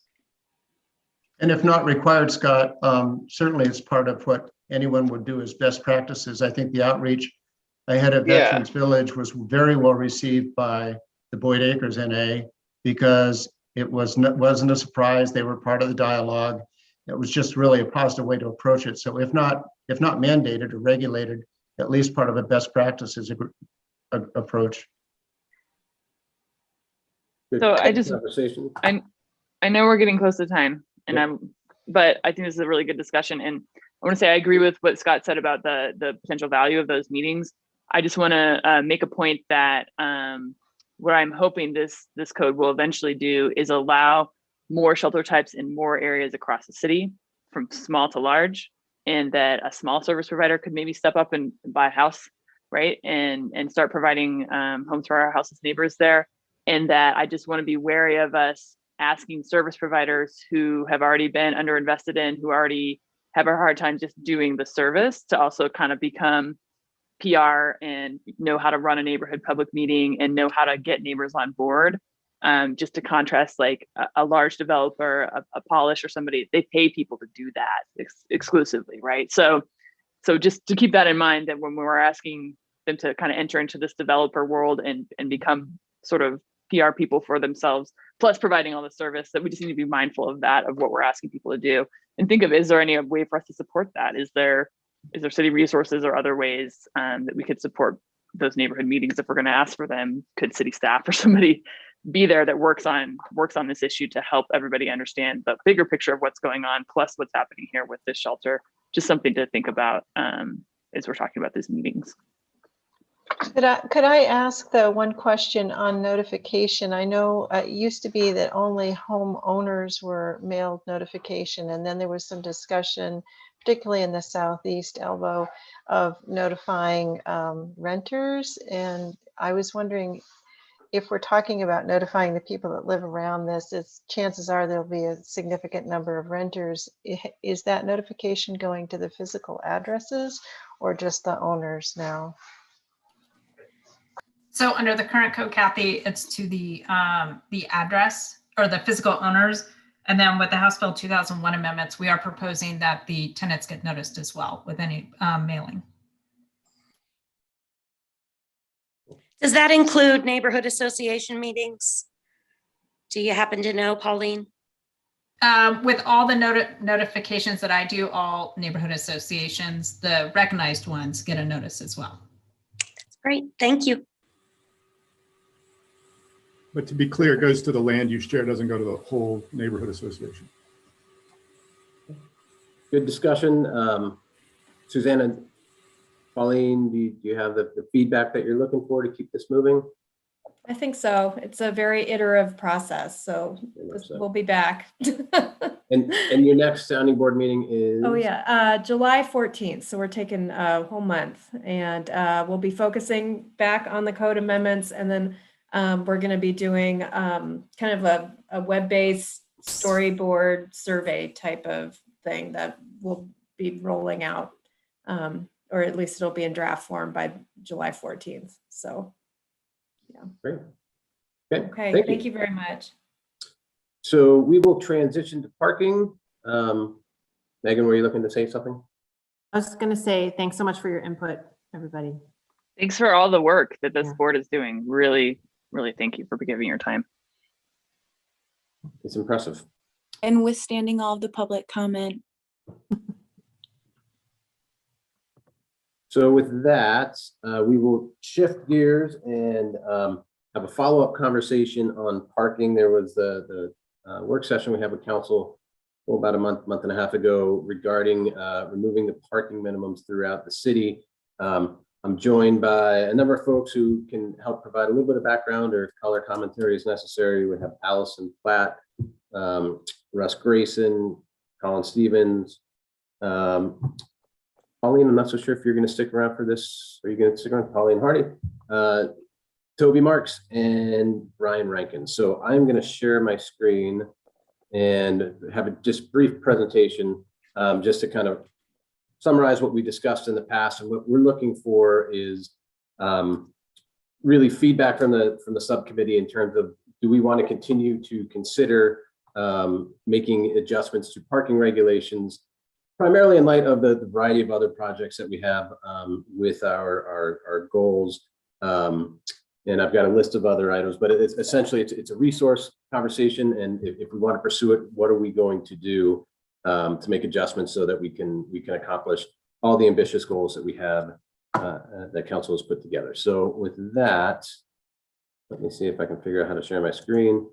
And if not required, Scott, certainly it's part of what anyone would do as best practices. I think the outreach ahead of Veterans Village was very well received by the Boyd Acres NA, because it wasn't a surprise. They were part of the dialogue. It was just really a positive way to approach it. So if not mandated or regulated, at least part of a best practices approach. So I just, Conversation. I know we're getting close to time, and but I think this is a really good discussion. And I want to say I agree with what Scott said about the potential value of those meetings. I just want to make a point that what I'm hoping this code will eventually do is allow more shelter types in more areas across the city, from small to large, and that a small service provider could maybe step up and buy a house, right, and start providing homes for our houseless neighbors there. And that I just want to be wary of us asking service providers who have already been underinvested in, who already have a hard time just doing the service, to also kind of become PR and know how to run a neighborhood public meeting and know how to get neighbors on board. Just to contrast, like a large developer, a Polish or somebody, they pay people to do that exclusively, right? So just to keep that in mind, that when we're asking them to kind of enter into this developer world and become sort of PR people for themselves, plus providing all the service, that we just need to be mindful of that, of what we're asking people to do, and think of, is there any way for us to support that? Is there city resources or other ways that we could support those neighborhood meetings if we're going to ask for them? Could city staff or somebody be there that works on this issue to help everybody understand the bigger picture of what's going on, plus what's happening here with this shelter? Just something to think about as we're talking about these meetings. Could I ask though one question on notification? I know it used to be that only homeowners were mailed notification, and then there was some discussion, particularly in the southeast elbow, of notifying renters. And I was wondering, if we're talking about notifying the people that live around this, chances are there'll be a significant number of renters. Is that notification going to the physical addresses or just the owners now? So under the current code, Kathy, it's to the address or the physical owners. And then with the House Bill 2001 amendments, we are proposing that the tenants get noticed as well with any mailing. Does that include neighborhood association meetings? Do you happen to know, Pauline? With all the notifications that I do, all neighborhood associations, the recognized ones, get a notice as well. That's great. Thank you. But to be clear, it goes to the land use chair, doesn't go to the whole neighborhood association. Good discussion. Susanna, Pauline, do you have the feedback that you're looking for to keep this moving? I think so. It's a very iterative process, so we'll be back. And your next sounding board meeting is? Oh yeah, July 14th. So we're taking a whole month, and we'll be focusing back on the code amendments, and then we're going to be doing kind of a web-based storyboard survey type of thing that we'll be rolling out, or at least it'll be in draft form by July 14th. So, yeah. Great. Okay. Thank you very much. So we will transition to parking. Megan, were you looking to say something? I was going to say, thanks so much for your input, everybody. Thanks for all the work that this board is doing. Really, really thank you for giving your time. It's impressive. And withstanding all of the public comment. So with that, we will shift gears and have a follow-up conversation on parking. There was the work session we had with council about a month and a half ago regarding removing the parking minimums throughout the city. I'm joined by a number of folks who can help provide a little bit of background or color commentary as necessary. We have Allison Platt, Russ Grayson, Colin Stevens. Pauline, I'm not so sure if you're going to stick around for this. Are you going to stick around? Pauline Hardy, Toby Marks, and Brian Rankin. So I'm going to share my screen and have a just brief presentation just to kind of summarize what we discussed in the past, and what we're looking for is really feedback from the subcommittee in terms of, do we want to continue to consider making adjustments to parking regulations, primarily in light of the variety of other projects that we have with our goals. And I've got a list of other items, but it's essentially it's a resource conversation. And if we want to pursue it, what are we going to do to make adjustments so that we can accomplish all the ambitious goals that we have that council has put together. So with that, let me see if I can figure out how to share my screen.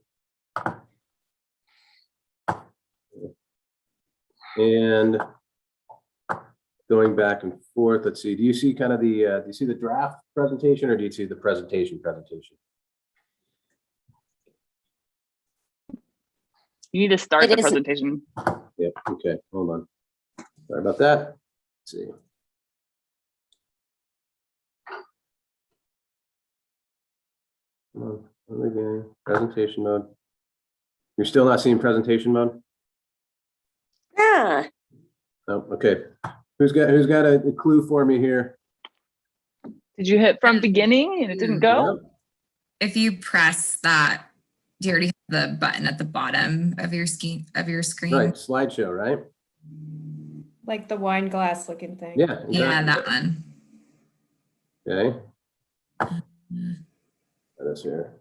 And going back and forth, let's see, do you see kind of the, do you see the draft presentation, or do you see the presentation? You need to start the presentation. Yep, okay, hold on. Sorry about that. Let's see. Come on, again, presentation mode. You're still not seeing presentation mode? Yeah. Oh, okay. Who's got a clue for me here? Did you hit from beginning and it didn't go? If you press that, do you already have the button at the bottom of your screen? Right, slideshow, right? Like the wine glass looking thing. Yeah, exactly. Yeah, that one. Okay. That is here.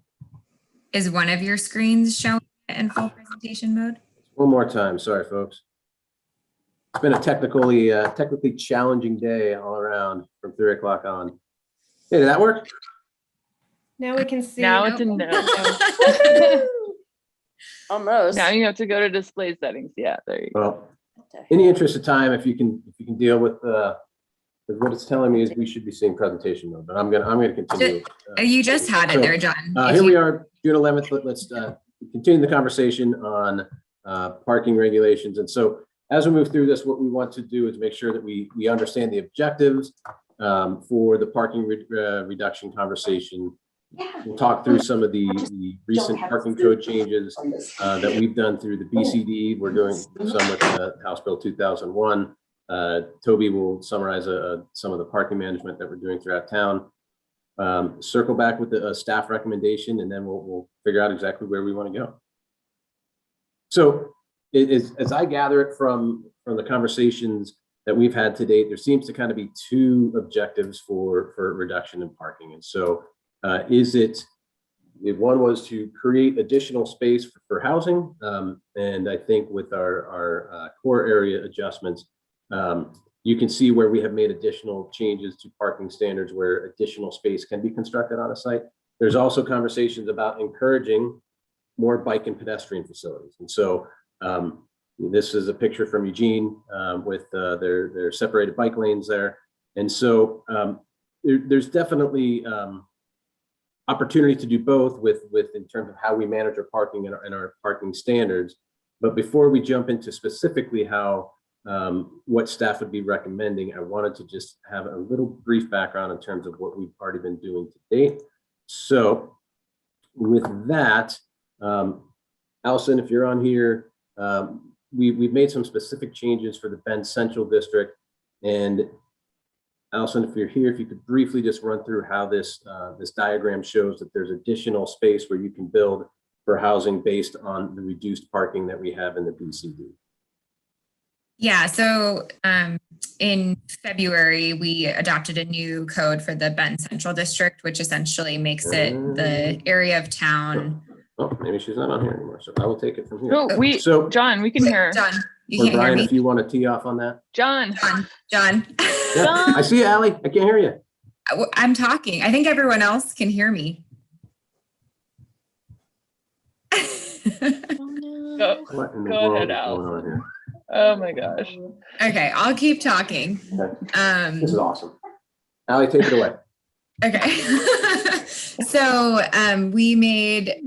Is one of your screens showing it in full presentation mode? One more time, sorry, folks. It's been a technically challenging day all around from 3 o'clock on. Hey, did that work? Now we can see. Now it's a no. Almost. Now you have to go to display settings. Yeah, there you go. Well, in the interest of time, if you can deal with what it's telling me is we should be seeing presentation mode, but I'm gonna continue. You just had it there, John. Here we are, June 11th. Let's continue the conversation on parking regulations. And so as we move through this, what we want to do is make sure that we understand the objectives for the parking reduction conversation. We'll talk through some of the recent parking code changes that we've done through the BCD. We're doing some with House Bill 2001. Toby will summarize some of the parking management that we're doing throughout town. Circle back with the staff recommendation, and then we'll figure out exactly where we want to go. So as I gather it from the conversations that we've had to date, there seems to kind of be two objectives for reduction in parking. And so one was to create additional space for housing. And I think with our core area adjustments, you can see where we have made additional changes to parking standards where additional space can be constructed on a site. There's also conversations about encouraging more bike and pedestrian facilities. And so this is a picture from Eugene with their separated bike lanes there. And so there's definitely opportunity to do both with in terms of how we manage our parking and our parking standards. But before we jump into specifically how what staff would be recommending, I wanted to just have a little brief background in terms of what we've already been doing to date. So with that, Allison, if you're on here, we've made some specific changes for the Bend Central District. And Allison, if you're here, if you could briefly just run through how this diagram shows that there's additional space where you can build for housing based on the reduced parking that we have in the BCD. Yeah, so in February, we adopted a new code for the Bend Central District, which essentially makes it the area of town. Oh, maybe she's not on here anymore, so I will take it from here. No, John, we can hear her. John, you can't Brian, hear me. if you want to tee off on that. John. John. Yeah, I see you, Allie. I can't hear you. I'm talking. I think everyone else can hear me. Go ahead, Al. Oh my gosh. Okay, I'll keep talking. Okay. This is awesome. Allie, take it away. Okay. So we made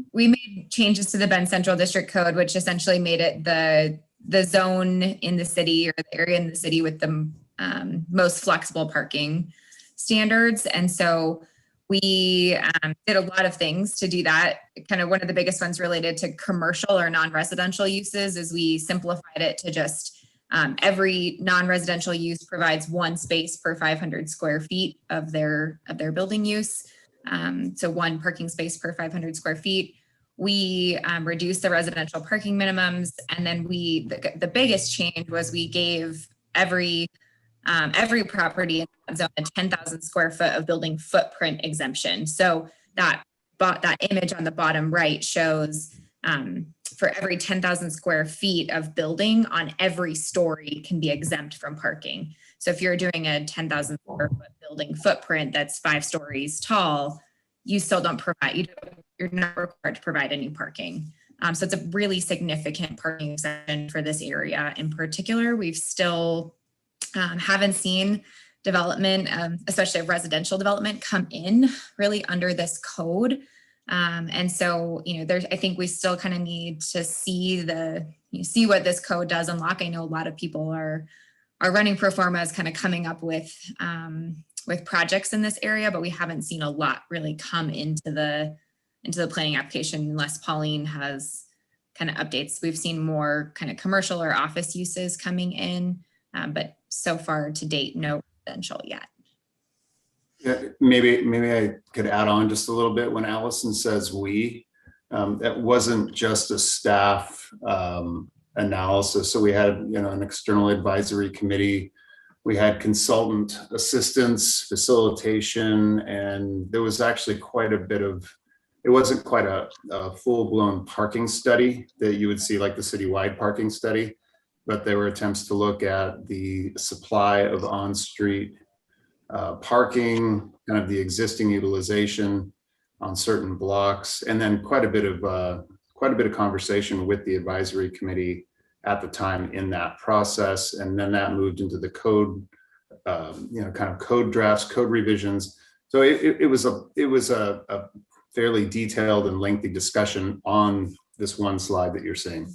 changes to the Bend Central District Code, which essentially made it the zone in the city, or the area in the city with the most flexible parking standards. And so we did a lot of things to do that. Kind of one of the biggest ones related to commercial or non-residential uses is we simplified it to just Every non-residential use provides one space per 500 square feet of their building use. So one parking space per 500 square feet. We reduced the residential parking minimums, and then the biggest change was we gave every property in that zone a 10,000 square foot of building footprint exemption. So that image on the bottom right shows for every 10,000 square feet of building on every story can be exempt from parking. So if you're doing a 10,000 square foot building footprint that's 5 stories tall, you still don't provide, you're not required to provide any parking. So it's a really significant parking exemption for this area in particular. We've still haven't seen development, especially residential development, come in really under this code. And so, I think we still kind of need to see what this code does unlock. I know a lot of people are running pro formas, kind of coming up with projects in this area, but we haven't seen a lot really come into the planning application unless Pauline has kind of updates. We've seen more kind of commercial or office uses coming in, but so far to date, no residential yet. Yeah, maybe I could add on just a little bit. When Allison says we, that wasn't just a staff analysis. So we had, an external advisory committee. We had consultant assistance, facilitation, and there was actually quite a bit of, it wasn't quite a full-blown parking study that you would see like the citywide parking study, but there were attempts to look at the supply of on-street parking, kind of the existing utilization on certain blocks, and then quite a bit of conversation with the advisory committee at the time in that process. And then that moved into the code, kind of code drafts, code revisions. So it was a fairly detailed and lengthy discussion on this one slide that you're seeing.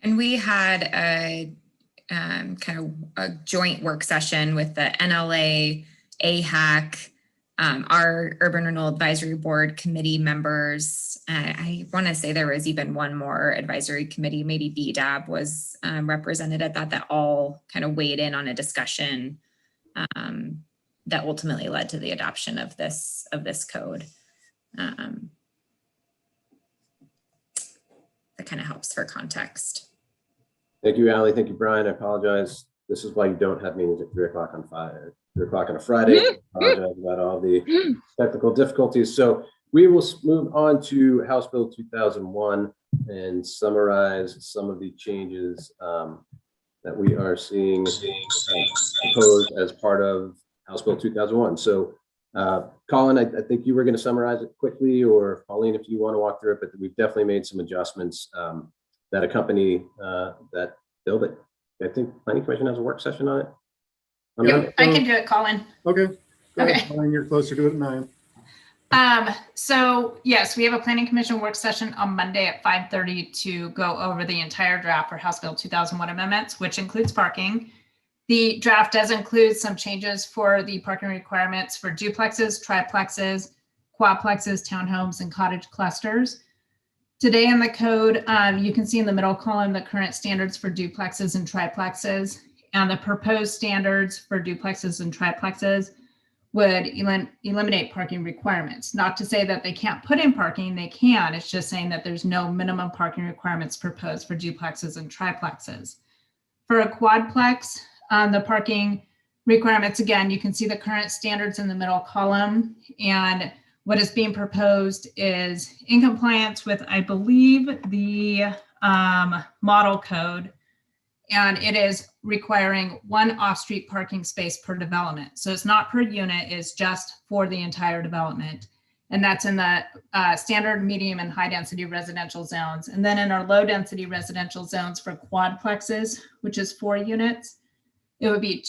And we had a kind of a joint work session with the NLA, AHAC, our Urban Renewal Advisory Board committee members. I want to say there was even one more advisory committee, maybe BDAB was represented at that all kind of weighed in on a discussion that ultimately led to the adoption of this code. That kind of helps for context. Thank you, Allie. Thank you, Brian. I apologize. This is why you don't have meetings at 3 o'clock on a Friday. I apologize about all the technical difficulties. So we will move on to House Bill 2001 and summarize some of the changes that we are seeing proposed as part of House Bill 2001. So Colin, I think you were going to summarize it quickly, or Pauline, if you want to walk through it, but we've definitely made some adjustments that accompany that bill. But I think Planning Commission has a work session on it. Yep, I can do it, Colin. Okay. Go Okay. ahead, Colin, you're closer to it than I am. So yes, we have a Planning Commission work session on Monday at 5:30 to go over the entire draft for House Bill 2001 amendments, which includes parking. The draft does include some changes for the parking requirements for duplexes, triplexes, quadplexes, townhomes, and cottage clusters. Today in the code, you can see in the middle column the current standards for duplexes and triplexes, and the proposed standards for duplexes and triplexes would eliminate parking requirements. Not to say that they can't put in parking, they can. It's just saying that there's no minimum parking requirements proposed for duplexes and triplexes. For a quadplex, the parking requirements, again, you can see the current standards in the middle column, and what is being proposed is in compliance with, I believe, the model code, and it is requiring 1 off-street parking space per development. So it's not per unit, it's just for the entire development. And that's in the standard, medium, and high-density residential zones. And then in our low-density residential zones for quadplexes, which is 4 units, it would be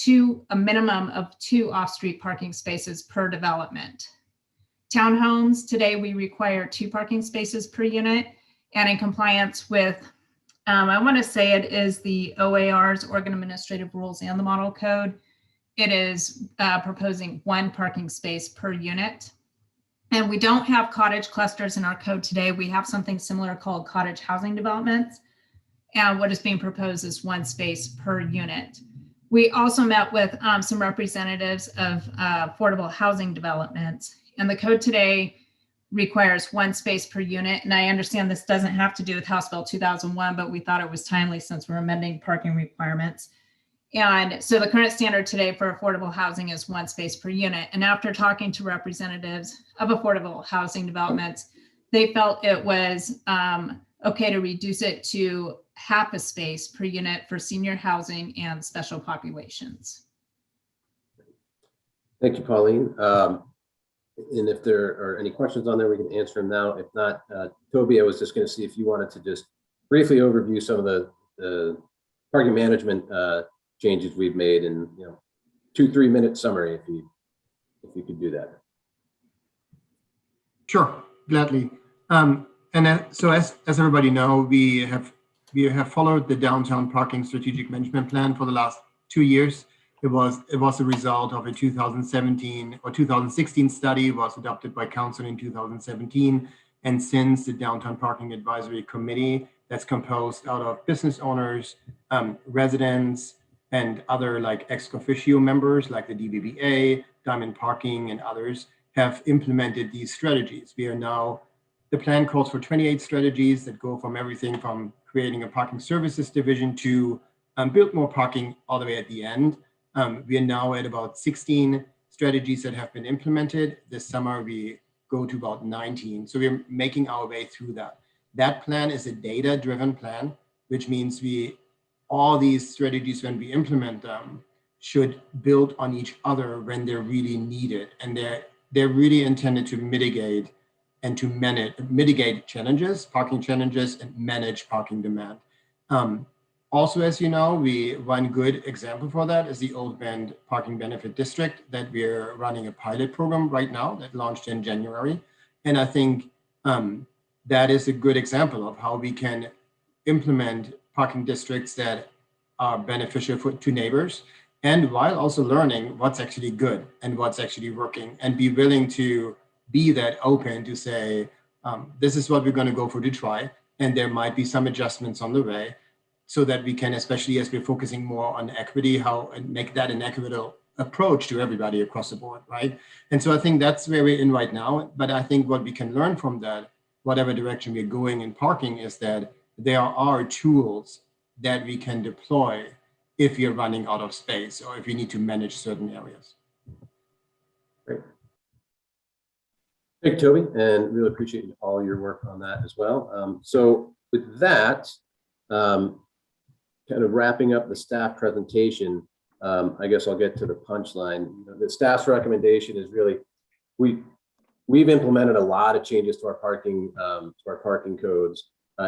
a minimum of 2 off-street parking spaces per development. Townhomes, today we require 2 parking spaces per unit, and in compliance with, I want to say it is the OAR's Oregon Administrative Rules and the Model Code, it is proposing 1 parking space per unit. And we don't have cottage clusters in our code today. We have something similar called cottage housing developments. and what is being proposed is 1 space per unit. We also met with some representatives of affordable housing development, and the code today requires 1 space per unit. And I understand this doesn't have to do with House Bill 2001, but we thought it was timely since we're amending parking requirements. And so the current standard today for affordable housing is 1 space per unit. And after talking to representatives of affordable housing developments, they felt it was okay to reduce it to half a space per unit for senior housing and special populations. Thank you, Pauline. And if there are any questions on there, we can answer them now. If not, Toby, I was just going to see if you wanted to just briefly overview some of the parking management changes we've made in 2-3 minute summary, if you could do that. Sure, gladly. So as everybody know, we have followed the downtown parking strategic management plan for the last 2 years. It was a result of a 2017 or 2016 study, was adopted by council in 2017. And since the Downtown Parking Advisory Committee, that's composed out of business owners, residents, and other like ex officio members like the DBBA, Diamond Parking, and others, have implemented these strategies. We are now, the plan calls for 28 strategies that go from everything from creating a parking services division to build more parking all the way at the end. We are now at about 16 strategies that have been implemented. This summer, we go to about 19. So we're making our way through that. That plan is a data-driven plan, which means all these strategies, when we implement them, should build on each other when they're really needed. And they're really intended to mitigate and to mitigate challenges, parking challenges, and manage parking demand. Also, as you know, one good example for that is the Old Bend Parking Benefit District that we're running a pilot program right now that launched in January. And I think that is a good example of how we can implement parking districts that are beneficial to neighbors, and while also learning what's actually good and what's actually working, and be willing to be that open to say, this is what we're going to go for to try, and there might be some adjustments on the way, so that we can, especially as we're focusing more on equity, and make that an equitable approach to everybody across the board, right? And so I think that's where we're in right now. But I think what we can learn from that, whatever direction we're going in parking, is that there are tools that we can deploy if you're running out of space or if you need to manage certain areas. Great. Thank you, Toby, and really appreciate all your work on that as well. So with that, kind of wrapping up the staff presentation, I guess I'll get to the punchline. The staff's recommendation is really, we've implemented a lot of changes to our parking codes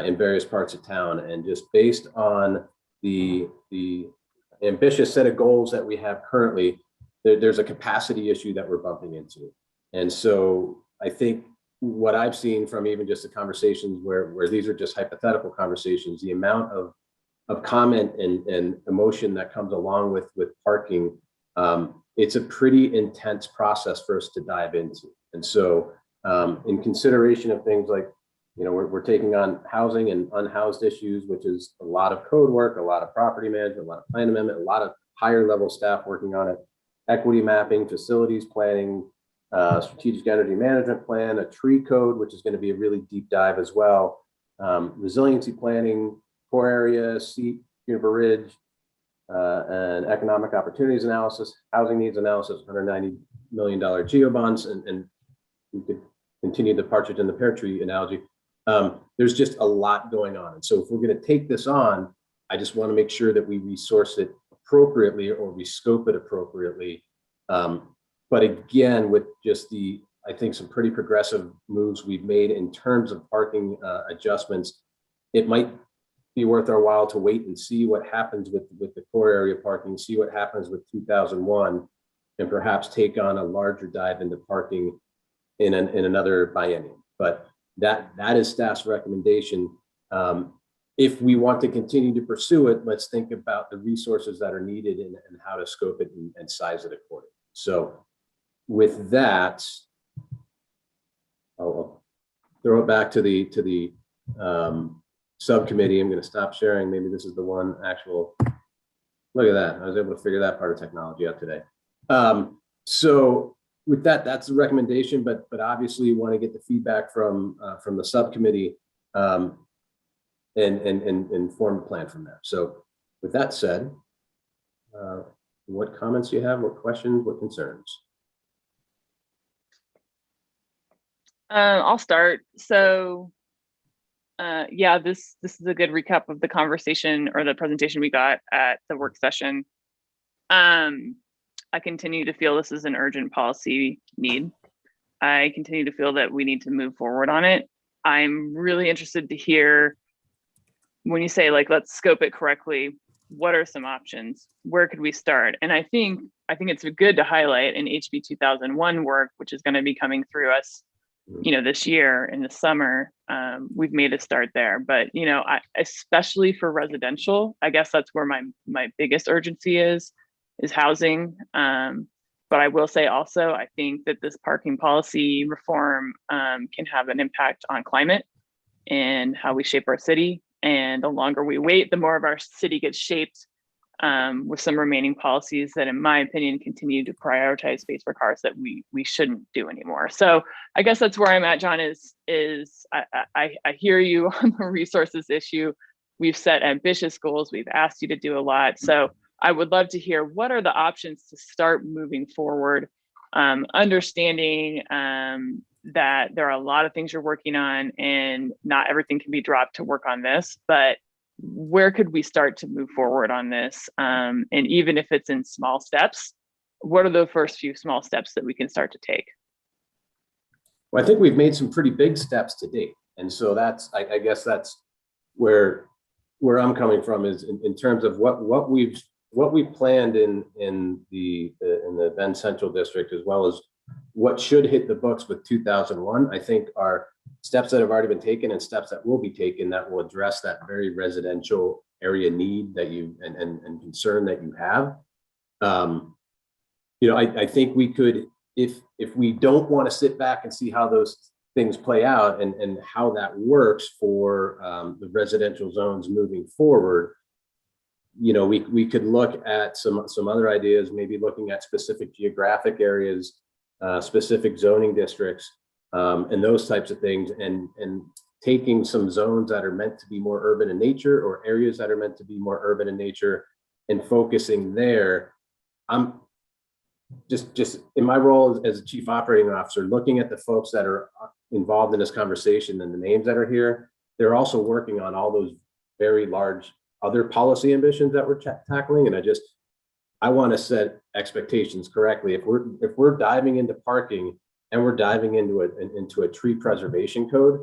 in various parts of town, and just based on the ambitious set of goals that we have currently, there's a capacity issue that we're bumping into. And so I think what I've seen from even just the conversations where these are just hypothetical conversations, the amount of comment and emotion that comes along with parking, it's a pretty intense process for us to dive into. And so in consideration of things like, we're taking on housing and unhoused issues, which is a lot of code work, a lot of property management, a lot of plan amendment, a lot of higher level staff working on it, equity mapping, facilities planning, strategic energy management plan, a tree code, which is going to be a really deep dive as well, resiliency planning, core area, seat, Juniper Ridge, and economic opportunities analysis, housing needs analysis, $190 million geo bonds, and you could continue the partridge in the pear tree analogy. There's just a lot going on. And so if we're going to take this on, I just want to make sure that we resource it appropriately or we scope it appropriately. But again, with just I think some pretty progressive moves we've made in terms of parking adjustments, it might be worth our while to wait and see what happens with the core area parking, see what happens with 2001, and perhaps take on a larger dive into parking in another biennium. But that is staff's recommendation. If we want to continue to pursue it, let's think about the resources that are needed and how to scope it and size it accordingly. So with that, I'll throw it back to the subcommittee. I'm going to stop sharing. Maybe this is the one actual, look at that. I was able to figure that part of technology out today. So with that, that's the recommendation, but obviously you want to get the feedback from the subcommittee and form a plan from there. So with that said, what comments do you have? What questions? What concerns? I'll start. So yeah, this is a good recap of the conversation or the presentation we got at the work session. I continue to feel this is an urgent policy need. I continue to feel that we need to move forward on it. I'm really interested to hear when you say, like, let's scope it correctly, what are some options? Where could we start? And I think it's good to highlight in HB 2001 work, which is going to be coming through us, this year in the summer. We've made a start there, but especially for residential, I guess that's where my biggest urgency is housing. But I will say also, I think that this parking policy reform can have an impact on climate and how we shape our city. And the longer we wait, the more of our city gets shaped with some remaining policies that, in my opinion, continue to prioritize space for cars that we shouldn't do anymore. So I guess that's where I'm at, John, is I hear you on the resources issue. We've set ambitious goals. We've asked you to do a lot. So I would love to hear what are the options to start moving forward, understanding that there are a lot of things you're working on and not everything can be dropped to work on this, but where could we start to move forward on this? And even if it's in small steps, what are the first few small steps that we can start to take? Well, I think we've made some pretty big steps to date. And so that's, I guess that's where I'm coming from, is in terms of what we've planned in the Bend Central District, as well as what should hit the books with 2001, I think are steps that have already been taken and steps that will be taken that will address that very residential area need that you and concern that you have. I think we could, if we don't want to sit back and see how those things play out and how that works for the residential zones moving forward, we could look at some other ideas, maybe looking at specific geographic areas, specific zoning districts, and those types of things, and taking some zones that are meant to be more urban in nature or areas that are meant to be more urban in nature and focusing there. I'm just in my role as a chief operating officer, looking at the folks that are involved in this conversation and the names that are here. They're also working on all those very large other policy ambitions that we're tackling. And I want to set expectations correctly. If we're diving into parking and we're diving into a tree preservation code,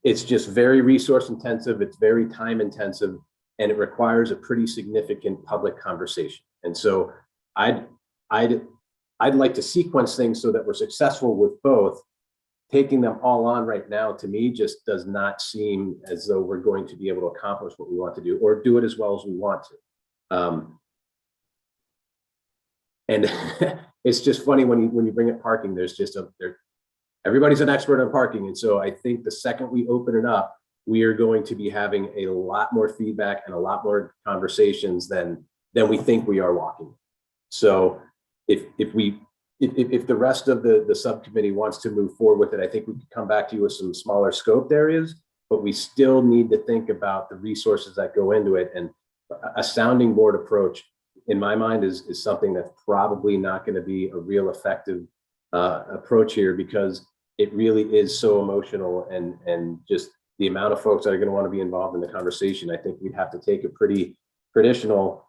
it's just very resource intensive. It's very time intensive, and it requires a pretty significant public conversation. And so I'd like to sequence things so that we're successful with both. Taking them all on right now, to me, just does not seem as though we're going to be able to accomplish what we want to do or do it as well as we want to. And it's just funny when you bring up parking, there's just everybody's an expert on parking. And so I think the second we open it up, we are going to be having a lot more feedback and a lot more conversations than we think we are walking. So if the rest of the subcommittee wants to move forward with it, I think we could come back to you with some smaller scoped areas, but we still need to think about the resources that go into it. And a sounding board approach, in my mind, is something that's probably not going to be a real effective approach here, because it really is so emotional, and just the amount of folks that are going to want to be involved in the conversation. I think we'd have to take a pretty traditional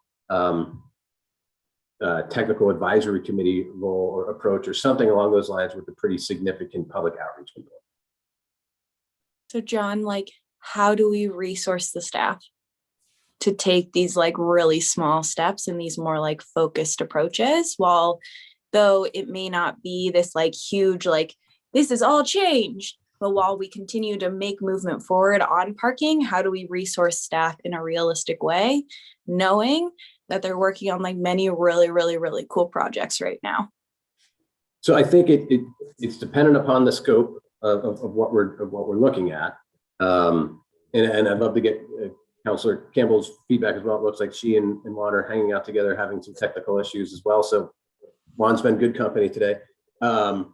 technical advisory committee role or approach or something along those lines with a pretty significant public outreach component. So John, how do we resource the staff to take these really small steps and these more focused approaches, though it may not be this huge, this is all changed, but while we continue to make movement forward on parking, how do we resource staff in a realistic way, knowing that they're working on many really, really, really cool projects right now? So I think it's dependent upon the scope of what we're looking at. And I'd love to get Councilor Campbell's feedback as well. It looks like she and Juan are hanging out together, having some technical issues as well. So Juan's been good company today. But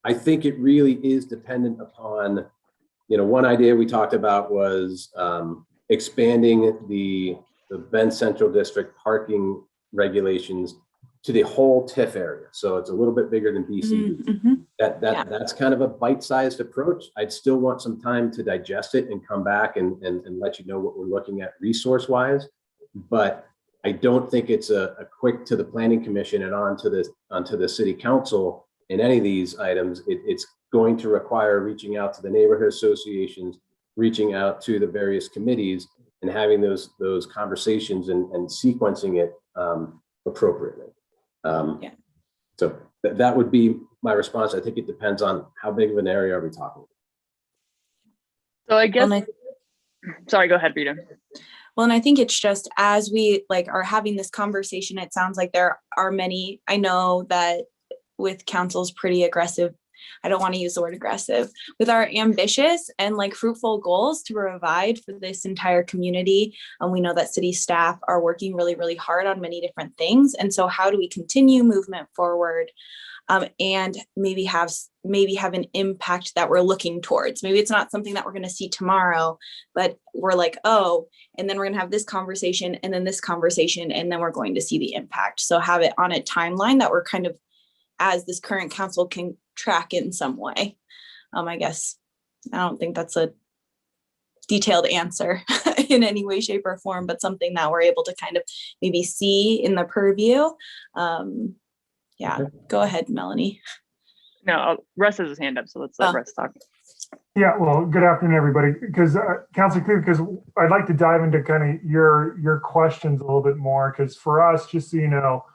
I think it really is dependent upon, one idea we talked about was expanding the Bend Central District parking regulations to the whole TIF area. So it's a little bit bigger than BC. That's kind of a bite-sized approach. I'd still want some time to digest it and come back and let you know what we're looking at resource-wise. But I don't think it's a quick to the Planning Commission and onto the City Council in any of these items. It's going to require reaching out to the neighborhood associations, reaching out to the various committees, and having those conversations and sequencing it appropriately. So that would be my response. I think it depends on how big of an area are we talking. So I guess, sorry, go ahead, Rita. Well, and I think it's just as we are having this conversation, it sounds like there are many, I know that with council's pretty aggressive, I don't want to use the word aggressive, with our ambitious and fruitful goals to provide for this entire community. And we know that city staff are working really, really hard on many different things. And so how do we continue movement forward and maybe have an impact that we're looking towards? Maybe it's not something that we're going to see tomorrow, but we're like, oh, and then we're going to have this conversation and then this conversation, and then we're going to see the impact. So have it on a timeline that we're kind of, as this current council, can track in some way. I guess I don't think that's a detailed answer in any way, shape, or form, but something that we're able to kind of maybe see in the purview. Yeah, go ahead, Melanie. No, Russ has his hand up, so let's let Russ talk. Yeah, well, good afternoon, everybody. Because Councilor Cleaver, because I'd like to dive into kind of your questions a little bit more. Because for us, just so you know,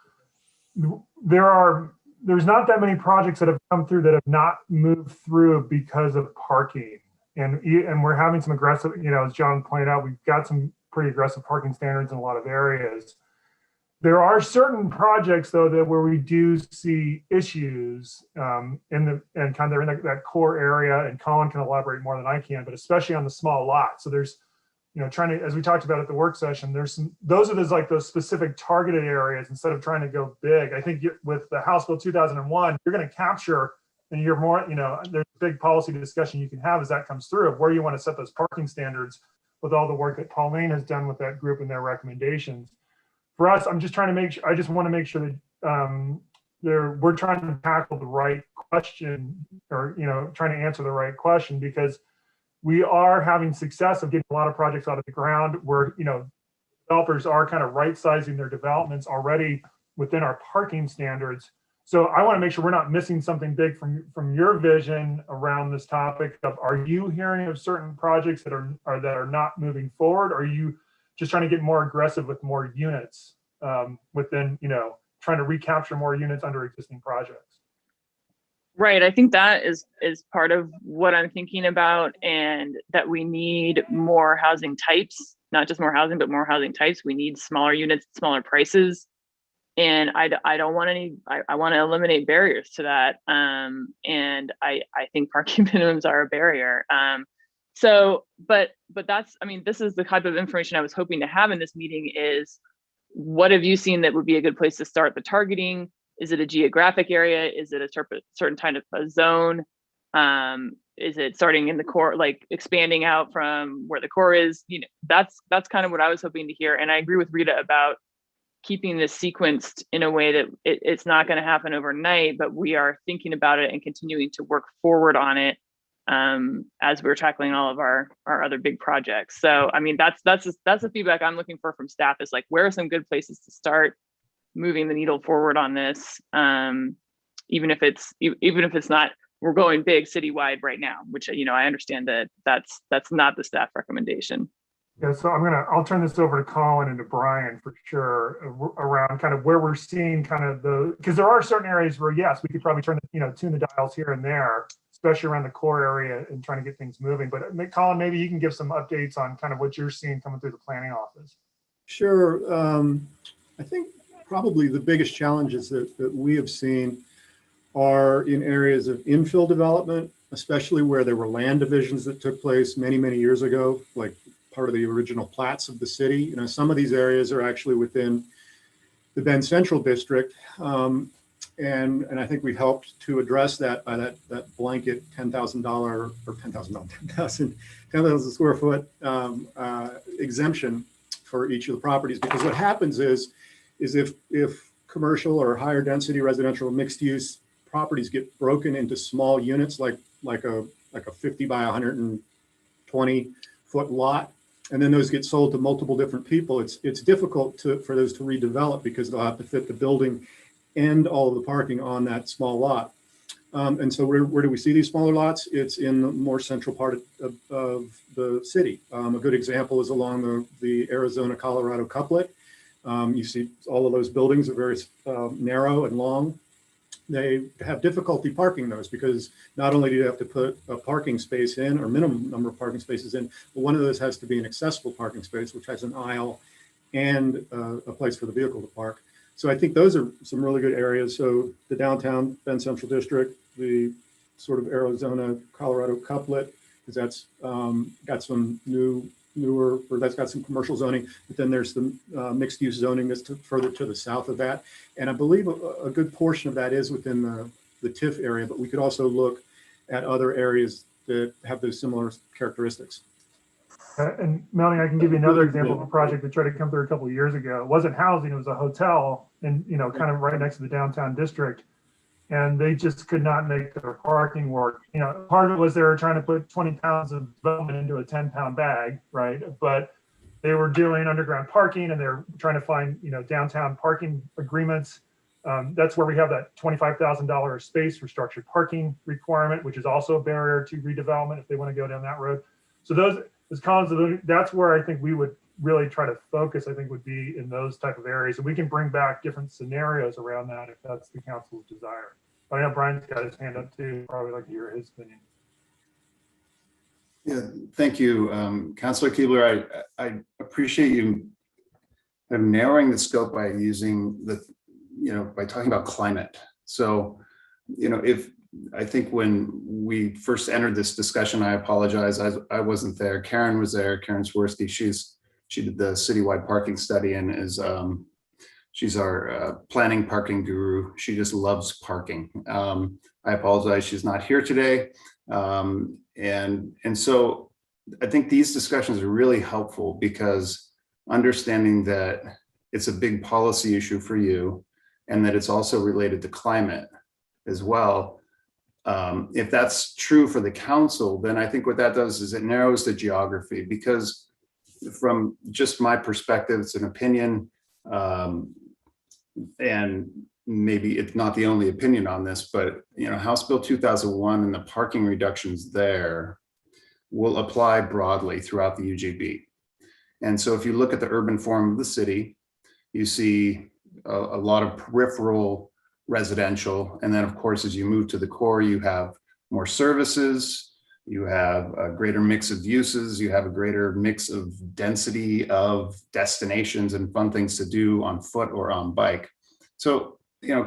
there's not that many projects that have come through that have not moved through because of parking. And we're having some aggressive, as John pointed out, we've got some pretty aggressive parking standards in a lot of areas. There are certain projects though where we do see issues and kind of they're in that core area, and Colin can elaborate more than I can, but especially on the small lot. So there's, trying to, as we talked about at the work session, those are those specific targeted areas instead of trying to go big. I think with the House Bill 2001, you're going to capture, and you're more, there's a big policy discussion you can have as that comes through of where you want to set those parking standards with all the work that Pauline has done with that group and their recommendations. For us, I just want to make sure that we're trying to tackle the right question, or, trying to answer the right question, because we are having success of getting a lot of projects out of the ground where, developers are kind of right sizing their developments already within our parking standards. So I want to make sure we're not missing something big from your vision around this topic of, are you hearing of certain projects that are not moving forward? Or are you just trying to get more aggressive with more units within, trying to recapture more units under existing projects? Right. I think that is part of what I'm thinking about, and that we need more housing types, not just more housing, but more housing types. We need smaller units, smaller prices. And I don't want I want to eliminate barriers to that. And I think parking minimums are a barrier. But that's, this is the type of information I was hoping to have in this meeting is, what have you seen that would be a good place to start the targeting? Is it a geographic area? Is it a certain kind of a zone? Is it starting in the core, expanding out from where the core is? That's kind of what I was hoping to hear. And I agree with Rita about keeping this sequenced in a way that it's not going to happen overnight, but we are thinking about it and continuing to work forward on it as we're tackling all of our other big projects. So, that's the feedback I'm looking for from staff, is where are some good places to start moving the needle forward on this, even if it's not, we're going big citywide right now, which I understand that's not the staff recommendation. Yeah, so I'll turn this over to Colin and to Brian for sure around kind of where we're seeing kind of because there are certain areas where, yes, we could probably tune the dials here and there, especially around the core area and trying to get things moving. But Colin, maybe you can give some updates on kind of what you're seeing coming through the planning office. Sure. I think probably the biggest challenges that we have seen are in areas of infill development, especially where there were land divisions that took place many, many years ago, like part of the original plats of the city. You know, some of these areas are actually within the Bend Central District. And I think we helped to address that by that blanket $10,000 or $10,000 square foot exemption for each of the properties. Because what happens is if commercial or higher density residential mixed use properties get broken into small units like a 50 by 120 foot lot, and then those get sold to multiple different people, it's difficult for those to redevelop because they'll have to fit the building and all of the parking on that small lot. And so where do we see these smaller lots? It's in the more central part of the city. A good example is along the Arizona-Colorado couplet. You see all of those buildings are very narrow and long. They have difficulty parking those because not only do you have to put a parking space in or minimum number of parking spaces in, but one of those has to be an accessible parking space, which has an aisle and a place for the vehicle to park. So I think those are some really good areas. So the downtown Bend Central District, the sort of Arizona, Colorado couplet, because that's got some newer, or that's got some commercial zoning, but then there's the mixed use zoning that's further to the south of that. And I believe a good portion of that is within the TIF area, but we could also look at other areas that have those similar characteristics. And Melanie, I can give you another example of a project that tried to come through a couple of years ago. It wasn't housing, it was a hotel, and kind of right next to the downtown district. And they just could not make their parking work. Part of it was they were trying to put 20 pounds of development into a 10-pound bag, right? But they were doing underground parking and they're trying to find, downtown parking agreements. That's where we have that $25,000 space for structured parking requirement, which is also a barrier to redevelopment if they want to go down that road. So that's where I think we would really try to focus, I think would be in those type of areas. And we can bring back different scenarios around that if that's the council's desire. But I know Brian's got his hand up too. Probably like to hear his opinion. Yeah, thank you, Councilor Keebler. I appreciate you narrowing the scope by using by talking about climate. So, I think when we first entered this discussion, I apologize, I wasn't there. Karen was there, Karen Swirsky. She did the citywide parking study and she's our planning parking guru. She just loves parking. I apologize, she's not here today. And so I think these discussions are really helpful because understanding that it's a big policy issue for you and that it's also related to climate as well. If that's true for the council, then I think what that does is it narrows the geography, because from just my perspective, it's an opinion, and maybe it's not the only opinion on this, but House Bill 2001 and the parking reductions there will apply broadly throughout the UGB. And so if you look at the urban form of the city, you see a lot of peripheral residential. And then of course, as you move to the core, you have more services, you have a greater mix of uses, you have a greater mix of density of destinations and fun things to do on foot or on bike. So,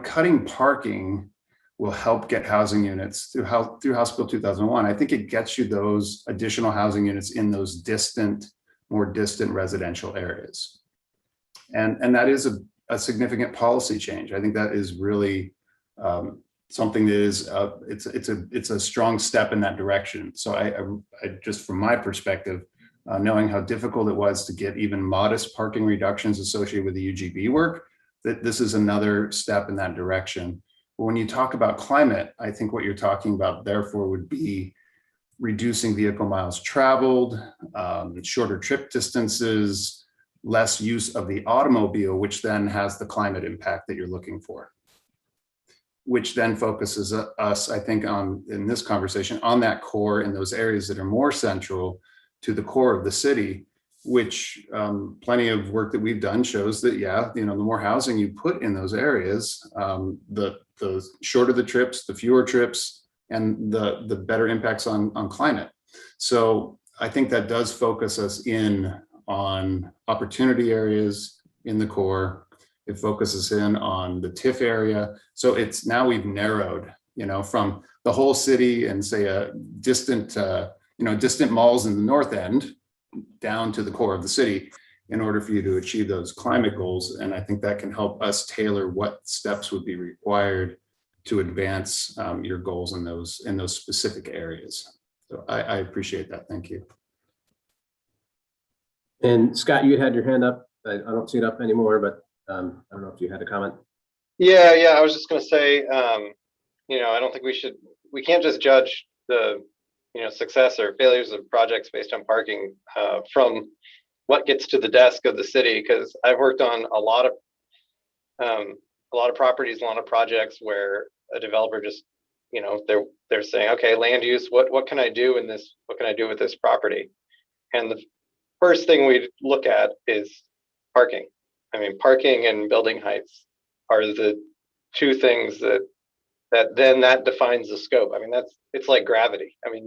cutting parking will help get housing units through House Bill 2001. I think it gets you those additional housing units in those more distant residential areas. And that is a significant policy change. I think that is really something that is it's a strong step in that direction. So I just from my perspective, knowing how difficult it was to get even modest parking reductions associated with the UGB work, that this is another step in that direction. But when you talk about climate, I think what you're talking about therefore would be reducing vehicle miles traveled, shorter trip distances, less use of the automobile, which then has the climate impact that you're looking for, which then focuses us, I think, in this conversation on that core in those areas that are more central to the core of the city, which plenty of work that we've done shows that, yeah, the more housing you put in those areas, the shorter the trips, the fewer trips, and the better impacts on climate. So I think that does focus us in on opportunity areas in the core It focuses in on the TIF area. So it's now we've narrowed, from the whole city and say a distant, distant malls in the north end down to the core of the city in order for you to achieve those climate goals. And I think that can help us tailor what steps would be required to advance your goals in those specific areas. So I appreciate that. Thank you. And Scott, you had your hand up. I don't see it up anymore, but I don't know if you had a comment. Yeah. I was just going to say, I don't think we can't just judge the, success or failures of projects based on parking from what gets to the desk of the city. Because I've worked on a lot of properties, a lot of projects where a developer just, they're saying, okay, land use, what can I do in this? What can I do with this property? And the first thing we look at is parking. I mean, parking and building heights are the two things that defines the scope. I mean, it's like gravity. I mean,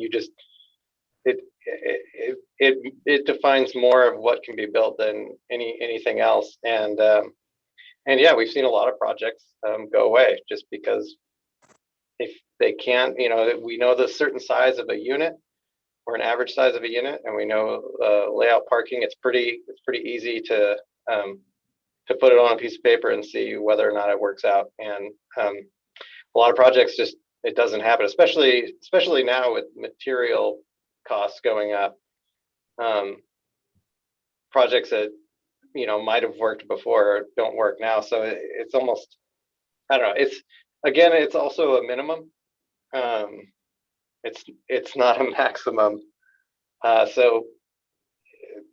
it defines more of what can be built than anything else. And yeah, we've seen a lot of projects go away just because if they can't, we know the certain size of a unit or an average size of a unit, and we know layout parking. It's pretty easy to put it on a piece of paper and see whether or not it works out. And a lot of projects it doesn't happen, especially now with material costs going up. Projects that might have worked before don't work now. So it's almost, I don't know. It's also a minimum. It's not a maximum. So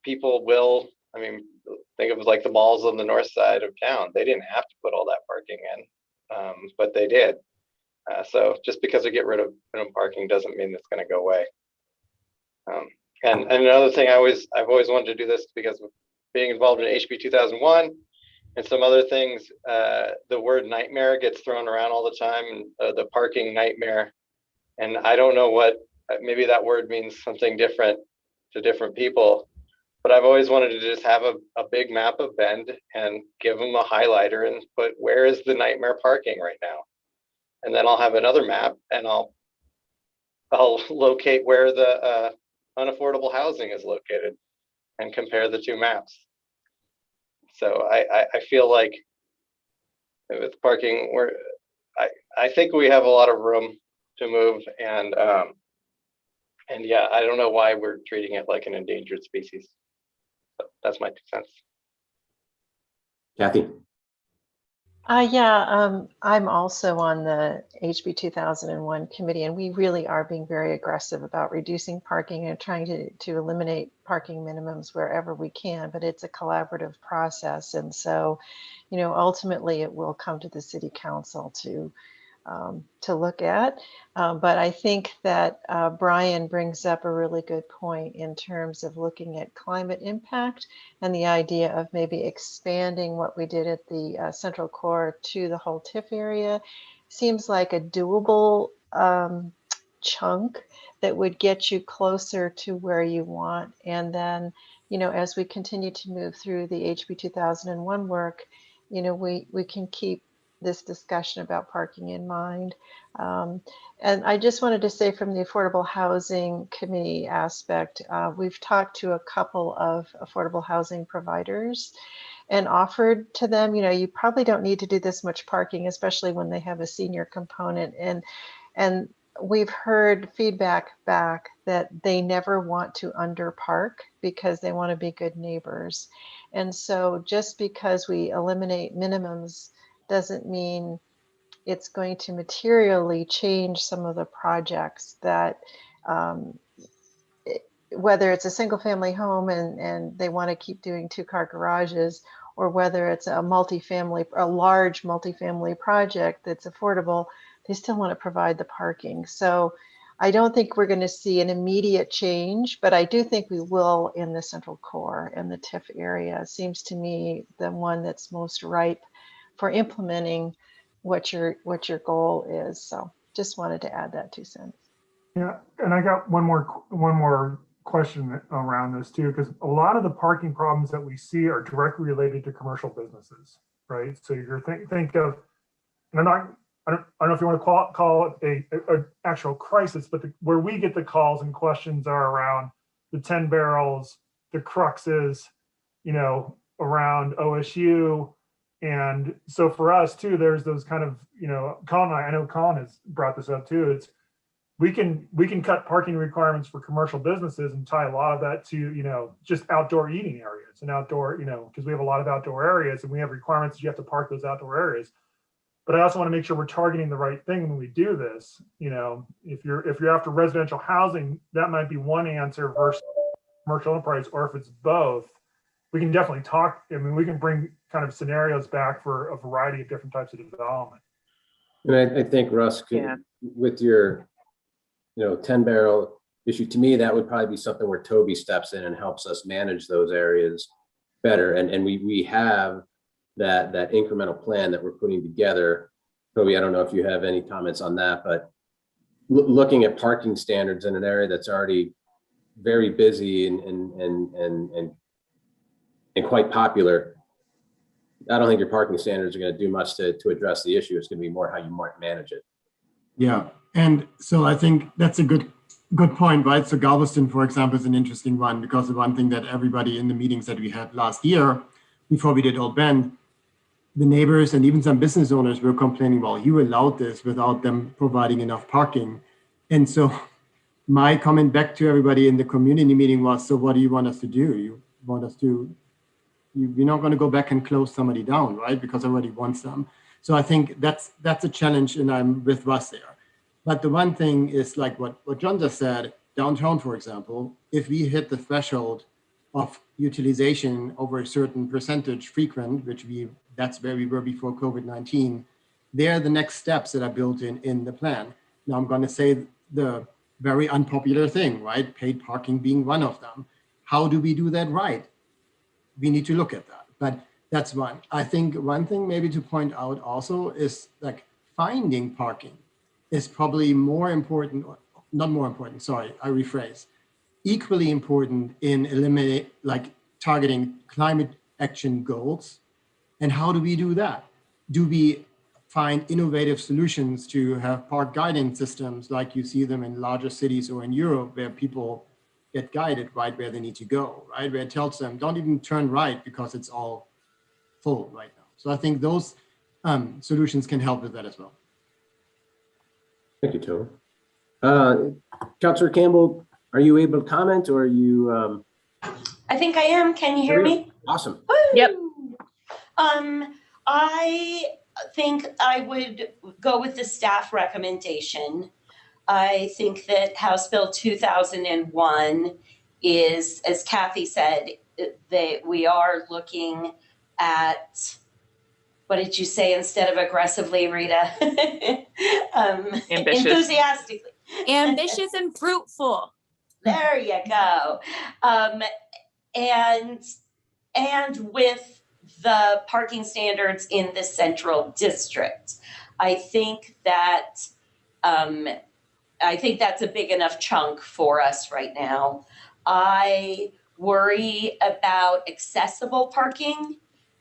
people will, think of like the malls on the north side of town. They didn't have to put all that parking in, but they did. So just because we get rid of minimum parking doesn't mean it's going to go away. And another thing, I've always wanted to do this because of being involved in HB 2001 and some other things. The word nightmare gets thrown around all the time, and the parking nightmare. And I don't know maybe that word means something different to different people, but I've always wanted to just have a big map of Bend and give them a highlighter and put where is the nightmare parking right now. And then I'll have another map and I'll locate where the unaffordable housing is located and compare the two maps. So I feel like with parking, I think we have a lot of room to move, and yeah, I don't know why we're treating it like an endangered species. But that's my 2 cents. Kathy. I'm also on the HB 2001 committee, and we really are being very aggressive about reducing parking and trying to eliminate parking minimums wherever we can, but it's a collaborative process. And so, ultimately it will come to the city council to look at. But I think that Brian brings up a really good point in terms of looking at climate impact and the idea of maybe expanding what we did at the Central Core to the whole TIF area. Seems like a doable chunk that would get you closer to where you want. And then, as we continue to move through the HB 2001 work, we can keep this discussion about parking in mind. And I just wanted to say, from the Affordable Housing Committee aspect, we've talked to a couple of affordable housing providers and offered to them, you probably don't need to do this much parking, especially when they have a senior component. And we've heard feedback back that they never want to underpark because they want to be good neighbors. And so just because we eliminate minimums doesn't mean it's going to materially change some of the projects that, whether it's a single family home and they want to keep doing 2-car garages, or whether it's a large multifamily project that's affordable, they still want to provide the parking. So I don't think we're going to see an immediate change, but I do think we will in the Central Core and the TIF area. Seems to me the one that's most ripe for implementing what your goal is. So just wanted to add that 2 cents. Yeah, and I got one more question around this too, because a lot of the parking problems that we see are directly related to commercial businesses. right? So you're think of, and I don't know if you want to call it a actual crisis, but where we get the calls and questions are around the 10 barrels, the cruxes, around OSU. And so for us too, there's those kind of, Colin and I know Colin has brought this up too. It's, we can cut parking requirements for commercial businesses and tie a lot of that to, just outdoor eating areas and outdoor, because we have a lot of outdoor areas and we have requirements that you have to park those outdoor areas. But I also want to make sure we're targeting the right thing when we do this. If you're after residential housing, that might be one answer versus commercial enterprise, or if it's both, we can definitely talk. I mean, we can bring kind of scenarios back for a variety of different types of development. And I think Russ, with your 10 barrel issue, to me, that would probably be something where Toby steps in and helps us manage those areas better. And we have that incremental plan that we're putting together. Toby, I don't know if you have any comments on that, but looking at parking standards in an area that's already very busy and quite popular, I don't think your parking standards are going to do much to address the issue. It's going to be more how you might manage it. Yeah, and so I think that's a good point, right? So Galveston, for example, is an interesting one, because the one thing that everybody in the meetings that we had last year, before we did Old Bend, the neighbors and even some business owners were complaining, well, you allowed this without them providing enough parking. And so my comment back to everybody in the community meeting was, so what do you want us to do? You want us to, you're not going to go back and close somebody down, right? Because everybody wants them. So I think that's a challenge, and I'm with Russ there. But the one thing is like what John just said, downtown, for example, if we hit the threshold of utilization over a certain percentage frequent, that's where we were before COVID-19, they're the next steps that are built in the plan. Now I'm going to say the very unpopular thing, right? Paid parking being one of them. How do we do that right? We need to look at that, but that's one. I think one thing maybe to point out also is like finding parking is probably more important, not more important, sorry, I rephrase. Equally important in targeting climate action goals. And how do we do that? Do we find innovative solutions to have park guidance systems like you see them in larger cities or in Europe, where people get guided right where they need to go, right? Where it tells them, don't even turn right because it's all full right now. So I think those solutions can help with that as well. Thank you, Toby. Councilor Campbell, are you able to comment, or are you? I think I am. Can you hear me? Awesome. Woo! Yep. I think I would go with the staff recommendation. I think that House Bill 2001 is, as Kathy said, that we are looking at, what did you say instead of aggressively, Rita? Ambitious. Enthusiastically. Ambitious and fruitful. There you go. And with the parking standards in the central district, I think that's a big enough chunk for us right now. I worry about accessible parking.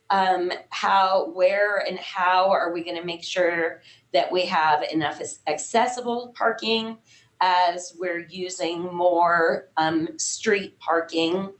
Where and how are we going to make sure that we have enough accessible parking as we're using more street parking?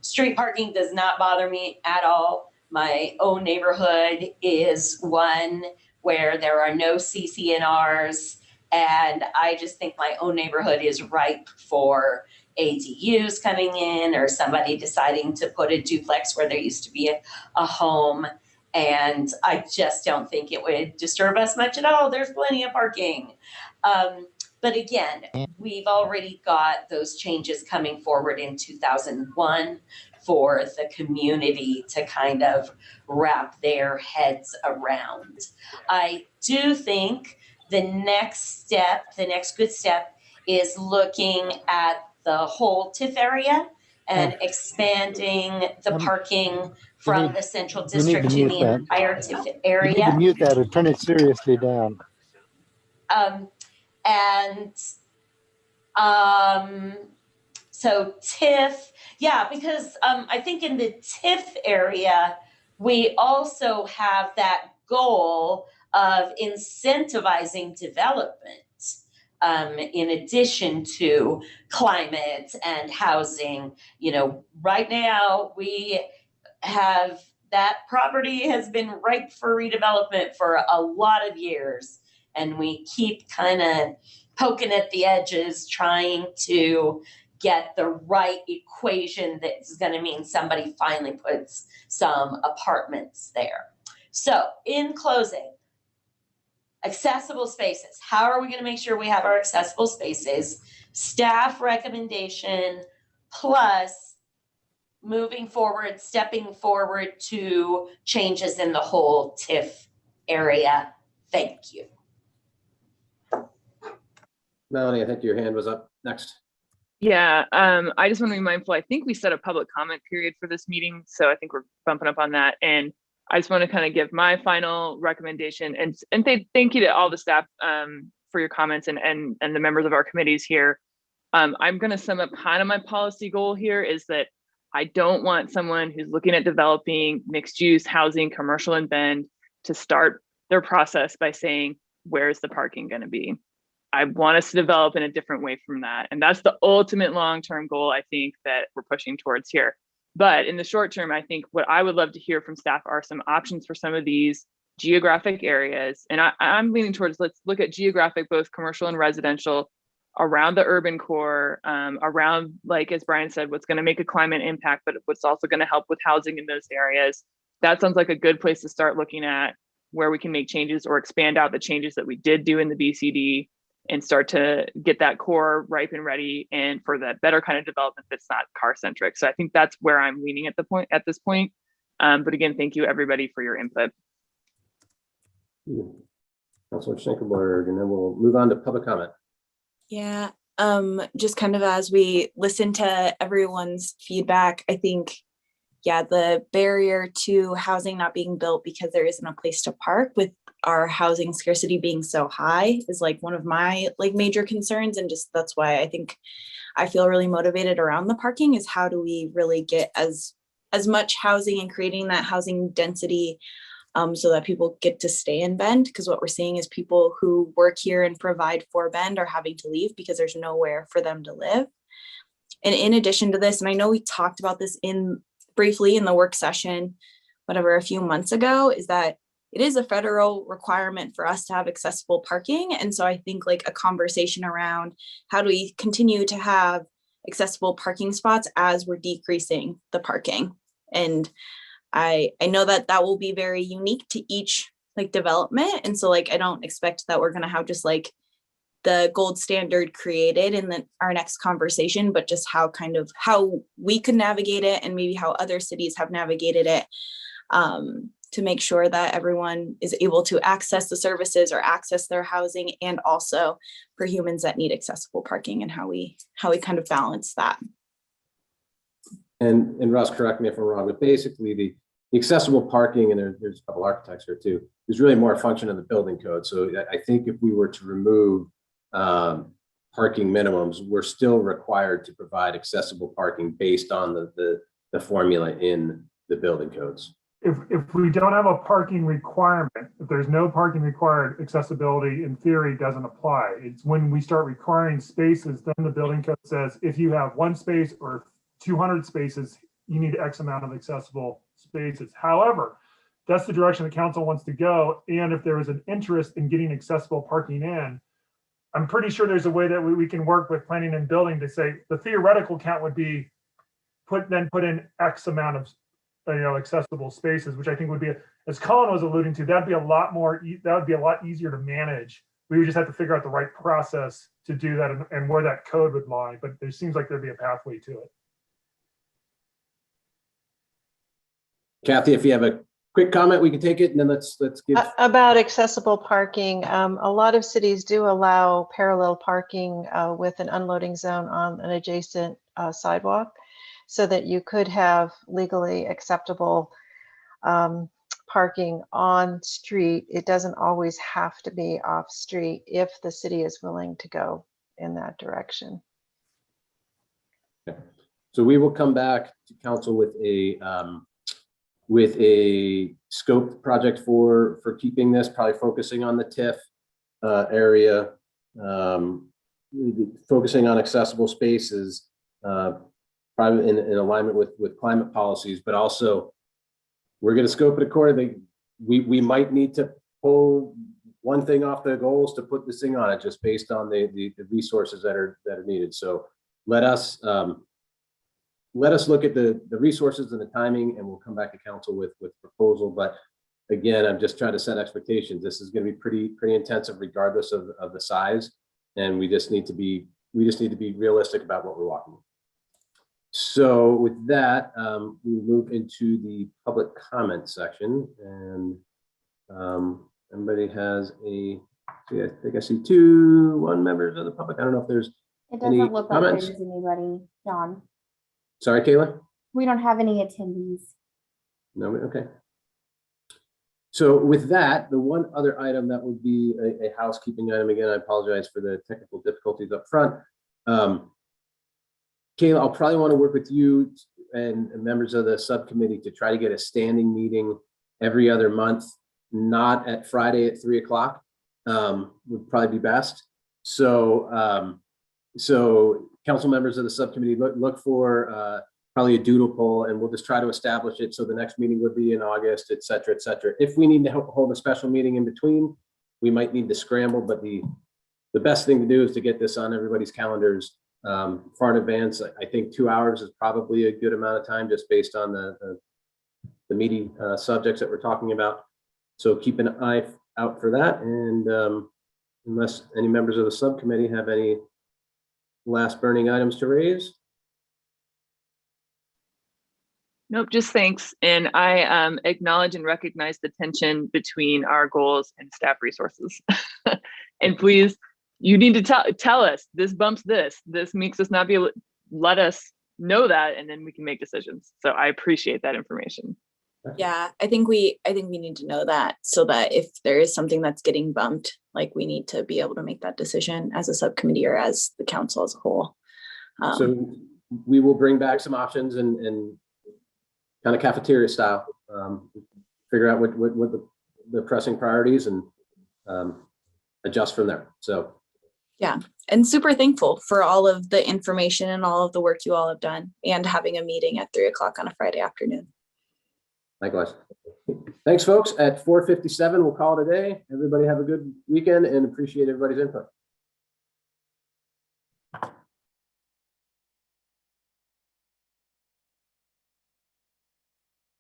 Street parking does not bother me at all. My own neighborhood is one where there are no CCNRs, and I just think my own neighborhood is ripe for ADUs coming in, or somebody deciding to put a duplex where there used to be a home. And I just don't think it would disturb us much at all. There's plenty of parking. But again, we've already got those changes coming forward in 2001 for the community to kind of wrap their heads around. I do think the next good step is looking at the whole TIF area and expanding the parking from the central district to the entire TIF area. You need to mute that or turn it seriously down. So TIF, yeah, because I think in the TIF area, we also have that goal of incentivizing development in addition to climate and housing. You know, right now we have that property has been ripe for redevelopment for a lot of years, and we keep kind of poking at the edges trying to get the right equation that's going to mean somebody finally puts some apartments there. So in closing, accessible spaces. How are we going to make sure we have our accessible spaces? Staff recommendation plus moving forward, stepping forward to changes in the whole TIF area. Thank you. Melanie, I think your hand was up next. Yeah, I just want to be mindful. I think we set a public comment period for this meeting, so I think we're bumping up on that. And I just want to kind of give my final recommendation and thank you to all the staff for your comments and the members of our committees here. I'm going to sum up kind of my policy goal here is that I don't want someone who's looking at developing mixed use housing, commercial in Bend to start their process by saying, where's the parking going to be? I want us to develop in a different way from that. And that's the ultimate long-term goal I think that we're pushing towards here. But in the short term, I think what I would love to hear from staff are some options for some of these geographic areas. And I'm leaning towards, let's look at geographic, both commercial and residential, around the urban core, around, like, as Brian said, what's going to make a climate impact, but what's also going to help with housing in those areas. That sounds like a good place to start looking at where we can make changes or expand out the changes that we did do in the BCD and start to get that core ripe and ready and for that better kind of development that's not car centric. So I think that's where I'm leaning at this point. But again, thank you everybody for your input. Councilor Schenkelberg, and then we'll move on to public comment. Yeah, just kind of as we listen to everyone's feedback, I think, yeah, the barrier to housing not being built because there isn't a place to park with our housing scarcity being so high is like one of my major concerns. And just that's why I think I feel really motivated around the parking is how do we really get as much housing and creating that housing density so that people get to stay in Bend, because what we're seeing is people who work here and provide for Bend are having to leave because there's nowhere for them to live. And in addition to this, and I know we talked about this briefly in the work session, a few months ago, is that it is a federal requirement for us to have accessible parking. And so I think a conversation around how do we continue to have accessible parking spots as we're decreasing the parking. And I know that will be very unique to each development. And so I don't expect that we're going to have just the gold standard created in our next conversation, but just how we could navigate it and maybe how other cities have navigated it to make sure that everyone is able to access the services or access their housing, and also for humans that need accessible parking and how we kind of balance that. And Russ, correct me if I'm wrong, but basically the accessible parking, and there's a couple architects here too, is really more a function of the building code. So I think if we were to remove parking minimums, we're still required to provide accessible parking based on the formula in the building codes. If we don't have a parking requirement, if there's no parking required, accessibility in theory doesn't apply. It's when we start requiring spaces, then the building code says if you have 1 space or 200 spaces, you need X amount of accessible spaces. However, that's the direction the council wants to go. And if there is an interest in getting accessible parking in, I'm pretty sure there's a way that we can work with planning and building to say the theoretical count would be put in X amount of accessible spaces, which I think would be, as Colin was alluding to, that would be a lot easier to manage. We would just have to figure out the right process to do that and where that code would lie. But there seems like there'd be a pathway to it. Kathy, if you have a quick comment, we can take it, and then let's give about accessible parking. A lot of cities do allow parallel parking with an unloading zone on an adjacent sidewalk, so that you could have legally acceptable parking on street. It doesn't always have to be off street if the city is willing to go in that direction. Okay. So we will come back to council with a with a scope project for keeping this, probably focusing on the TIF area, focusing on accessible spaces, probably in alignment with climate policies, but also we're going to scope it accordingly. We might need to pull one thing off the goals to put this thing on it, just based on the resources that are needed. So let us look at the resources and the timing, and we'll come back to council with proposal. But again, I'm just trying to set expectations. This is going to be pretty intensive, regardless of the size, and we just need to be realistic about what we're walking with. So with that, we move into the public comment section, and everybody has I think I see one members of the public. I don't know if there's It any doesn't look like comments. there's anybody, John. Sorry, Kayla? We don't have any attendees. No, okay. So with that, the one other item that would be a housekeeping item, again, I apologize for the technical difficulties up front. Kayla, I'll probably want to work with you and members of the subcommittee to try to get a standing meeting every other month, not at Friday at 3 o'clock, would probably be best. So, so council members of the subcommittee, look for probably a doodle poll, and we'll just try to establish it. So the next meeting would be in August, et cetera, et cetera. If we need to hold a special meeting in between, we might need to scramble, but the best thing to do is to get this on everybody's calendars far in advance. I think 2 hours is probably a good amount of time, just based on the meaty subjects that we're talking about. So keep an eye out for that. And unless any members of the subcommittee have any last burning items to raise. Nope, just thanks. And I acknowledge and recognize the tension between our goals and staff resources. And please, you need to tell us, this bumps this makes us not be able to let us know that, and then we can make decisions. So I appreciate that information. Yeah, I think we need to know that, so that if there is something that's getting bumped, like, we need to be able to make that decision as a subcommittee or as the council as a whole. So we will bring back some options and kind of cafeteria style, figure out what the pressing priorities, and adjust from there. So yeah, and super thankful for all of the information and all of the work you all have done, and having a meeting at 3 o'clock on a Friday afternoon. Likewise. Thanks, folks. At 4:57, we'll call it a day. Everybody have a good weekend, and appreciate everybody's input.